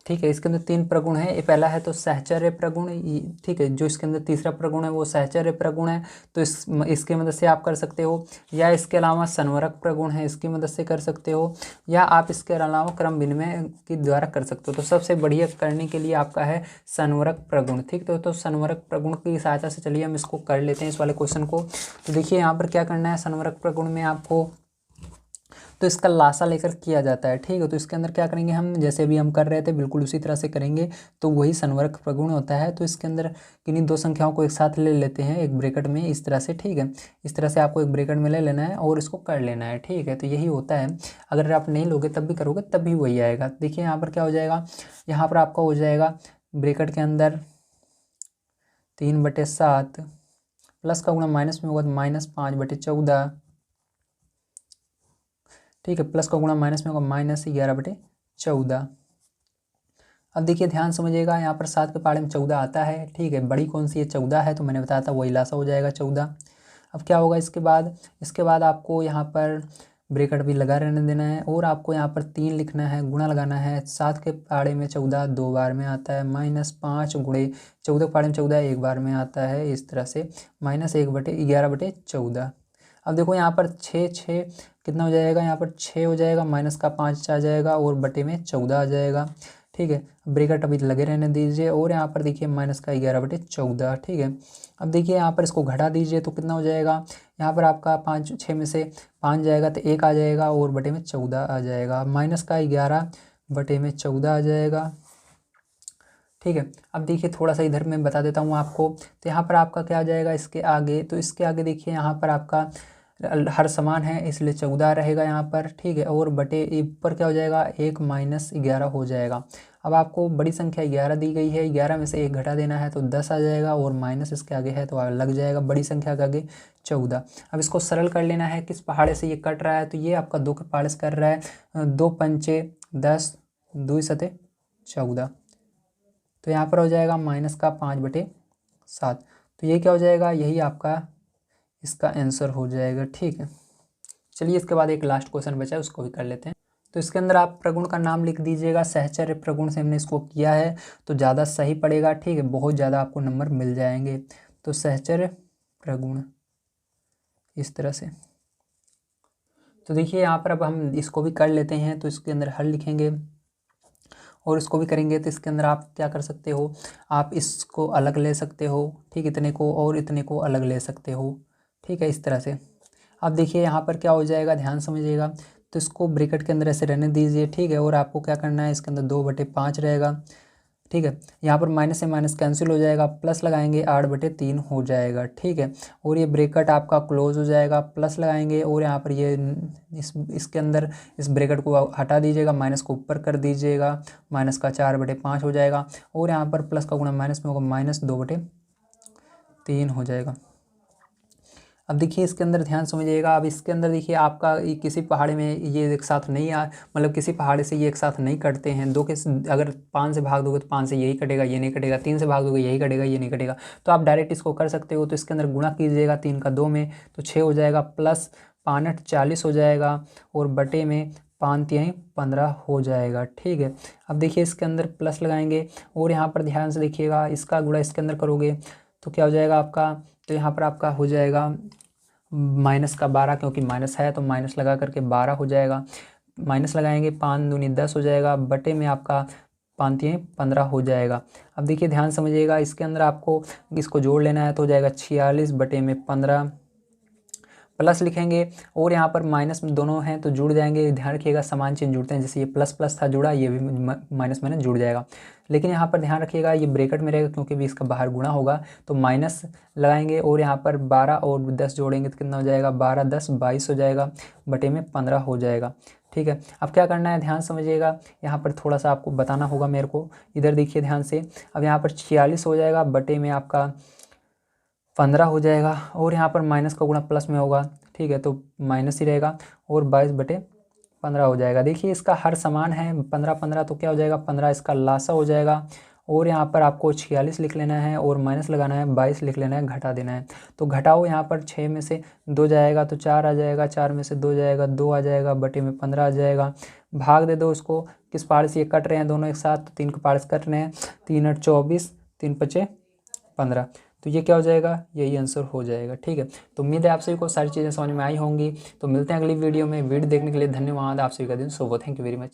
ठीक है, इसके अंदर 3 प्रगुण है। ये पहला है तो सहचर्य प्रगुण, ठीक है, जो इसके अंदर तीसरा प्रगुण है वो सहचर्य प्रगुण है, तो इसके मदद से आप कर सकते हो, या इसके अलावा संवरक प्रगुण है, इसकी मदद से कर सकते हो, या आप इसके अलावा क्रम विनिमय के द्वारा कर सकते हो। तो सबसे बढ़िया करने के लिए आपका है संवरक प्रगुण। ठीक, तो संवरक प्रगुण की सहायता से चलिए हम इसको कर लेते हैं इस वाले क्वेश्चन को। तो देखिए यहाँ पर क्या करना है, संवरक प्रगुण में आपको तो इसका लासा लेकर किया जाता है। ठीक है, तो इसके अंदर क्या करेंगे हम, जैसे भी हम कर रहे थे बिल्कुल उसी तरह से करेंगे, तो वही संवरक प्रगुण होता है। तो इसके अंदर किन्हीं दो संख्याओं को एक साथ ले लेते हैं एक ब्रैकेट में, इस तरह से। ठीक है, इस तरह से आपको एक ब्रैकेट में ले लेना है और इसको कर लेना है। ठीक है, तो यही होता है, अगर आप नहीं लोगे तब भी करोगे तब भी वही आएगा। देखिए यहाँ पर क्या हो जाएगा, यहाँ पर आपका हो जाएगा ब्रैकेट के अंदर 3/7, प्लस का गुणा माइनस में होगा तो -5/14, ठीक है, प्लस का गुणा माइनस में होगा -11/14। अब देखिए ध्यान समझिएगा, यहाँ पर 7 के पहाड़े में 14 आता है। ठीक है, बड़ी कौन सी है, 14 है, तो मैंने बताया था वही लासा हो जाएगा 14। अब क्या होगा इसके बाद आपको यहाँ पर ब्रैकेट भी लगा रहने देना है, और आपको यहाँ पर 3 लिखना है, गुणा लगाना है। 7 के पहाड़े में 14 2 बार में आता है, -5 गुणे 14 के पहाड़े में 14 1 बार में आता है, इस तरह से -1/11/14। अब देखो यहाँ पर 6 कितना हो जाएगा, यहाँ पर 6 हो जाएगा, माइनस का 5 आ जाएगा और बटे में 14 आ जाएगा। ठीक है, ब्रैकेट अभी लगे रहने दीजिए, और यहाँ पर देखिए -11/14। ठीक है, अब देखिए यहाँ पर इसको घटा दीजिए तो कितना हो जाएगा, यहाँ पर आपका 5 6 में से 5 जाएगा तो 1 आ जाएगा और बटे में 14 आ जाएगा, -11/14 आ जाएगा। ठीक है, अब देखिए थोड़ा सा इधर मैं बता देता हूँ आपको। तो यहाँ पर आपका क्या आ जाएगा इसके आगे, तो इसके आगे देखिए यहाँ पर आपका हर समान है इसलिए 14 रहेगा यहाँ पर। ठीक है, और बटे ऊपर क्या हो जाएगा, 1 -11 हो जाएगा। अब आपको बड़ी संख्या 11 दी गई है, 11 में से 1 घटा देना है तो 10 आ जाएगा, और माइनस इसके आगे है तो लग जाएगा बड़ी संख्या के आगे 14। अब इसको सरल कर लेना है, किस पहाड़े से ये कट रहा है, तो ये आपका 2 के पहाड़े से कर रहा है, 2 पंचे 10, 2 सते 14, तो यहाँ पर हो जाएगा -5/7। तो ये क्या हो जाएगा, यही आपका इसका आंसर हो जाएगा। ठीक है, चलिए इसके बाद एक लास्ट क्वेश्चन बचा है उसको भी कर लेते हैं। तो इसके अंदर आप प्रगुण का नाम लिख दीजिएगा, सहचर्य प्रगुण से हमने इसको किया है तो ज़्यादा सही पड़ेगा। ठीक है, बहुत ज़्यादा आपको नंबर मिल जाएंगे। तो सहचर्य प्रगुण इस तरह से। तो देखिए यहाँ पर अब हम इसको भी कर लेते हैं, तो इसके अंदर हल लिखेंगे और इसको भी करेंगे। तो इसके अंदर आप क्या कर सकते हो, आप इसको अलग ले सकते हो, ठीक, इतने को और इतने को अलग ले सकते हो। ठीक है, इस तरह से। अब देखिए यहाँ पर क्या हो जाएगा, ध्यान समझिएगा। तो इसको ब्रैकेट के अंदर ऐसे रहने दीजिए। ठीक है, और आपको क्या करना है, इसके अंदर 2/5 रहेगा। ठीक है, यहाँ पर माइनस से माइनस कैंसिल हो जाएगा, प्लस लगाएंगे 8/3 हो जाएगा। ठीक है, और ये ब्रैकेट आपका क्लोज हो जाएगा, प्लस लगाएंगे और यहाँ पर ये इसके अंदर इस ब्रैकेट को हटा दीजिएगा, माइनस को ऊपर कर दीजिएगा, माइनस का 4/5 हो जाएगा, और यहाँ पर प्लस का गुणा माइनस में होगा -2/3 हो जाएगा। अब देखिए इसके अंदर ध्यान समझिएगा। अब इसके अंदर देखिए आपका किसी पहाड़े में ये एक साथ नहीं मतलब किसी पहाड़े से ये एक साथ नहीं कटते हैं। दो के अगर 5 से भाग दोगे तो 5 से यही कटेगा, ये नहीं कटेगा। 3 से भाग दोगे यही कटेगा, ये नहीं कटेगा। तो आप डायरेक्ट इसको कर सकते हो। तो इसके अंदर गुणा कीजिएगा 3 का 2 में तो 6 हो जाएगा, प्लस 5 40 हो जाएगा, और बटे में 5 3 15 हो जाएगा। ठीक है, अब देखिए इसके अंदर प्लस लगाएंगे और यहाँ पर ध्यान से देखिएगा, इसका गुणा इसके अंदर करोगे तो क्या हो जाएगा आपका, तो यहाँ पर आपका हो जाएगा माइनस का 12, क्योंकि माइनस है तो माइनस लगा करके 12 हो जाएगा। माइनस लगाएंगे 5 दूनी 10 हो जाएगा, बटे में आपका 5 3 15 हो जाएगा। अब देखिए ध्यान समझिएगा, इसके अंदर आपको इसको जोड़ लेना है तो हो जाएगा 46 बटे में 15, प्लस लिखेंगे और यहाँ पर माइनस दोनों हैं तो जुड़ जाएंगे। ध्यान रखिएगा समान चिन्ह जुड़ते हैं, जैसे ये प्लस प्लस था जुड़ा, ये भी माइनस माइनस जुड़ जाएगा। लेकिन यहाँ पर ध्यान रखिएगा ये ब्रैकेट में रहेगा क्योंकि भी इसका बाहर गुणा होगा, तो माइनस लगाएंगे और यहाँ पर 12 और 10 जोड़ेंगे तो कितना हो जाएगा, 12 10 22 हो जाएगा, बटे में 15 हो जाएगा। ठीक है, अब क्या करना है ध्यान समझिएगा, यहाँ पर थोड़ा सा आपको बताना होगा मेरे को, इधर देखिए ध्यान से। अब यहाँ पर 46 हो जाएगा, बटे में आपका 15 हो जाएगा, और यहाँ पर माइनस का गुणा प्लस में होगा। ठीक है, तो माइनस ही रहेगा, और 22 बटे 15 हो जाएगा। देखिए इसका हर समान है 15 15, तो क्या हो जाएगा 15 इसका लासा हो जाएगा, और यहाँ पर आपको 46 लिख लेना है और माइनस लगाना है, 22 लिख लेना है, घटा देना है। तो घटाओ, यहाँ पर 6 में से 2 जाएगा तो 4 आ जाएगा, 4 में से 2 जाएगा 2 आ जाएगा, बटे में 15 आ जाएगा। भाग दे दो उसको, किस पार्ट से ये कट रहे हैं दोनों एक साथ, तो 3 के पार्ट से कट रहे हैं, 3 8 24, 3 5 15, तो ये क्या हो जाएगा, यही आंसर हो जाएगा। ठीक है, तो उम्मीद है आप सभी को सारी चीज़ें समझ में आई होंगी। तो मिलते हैं अगली वीडियो में। वीडियो देखने के लिए धन्यवाद। आप सभी का दिन शुभ हो। Thank you very much.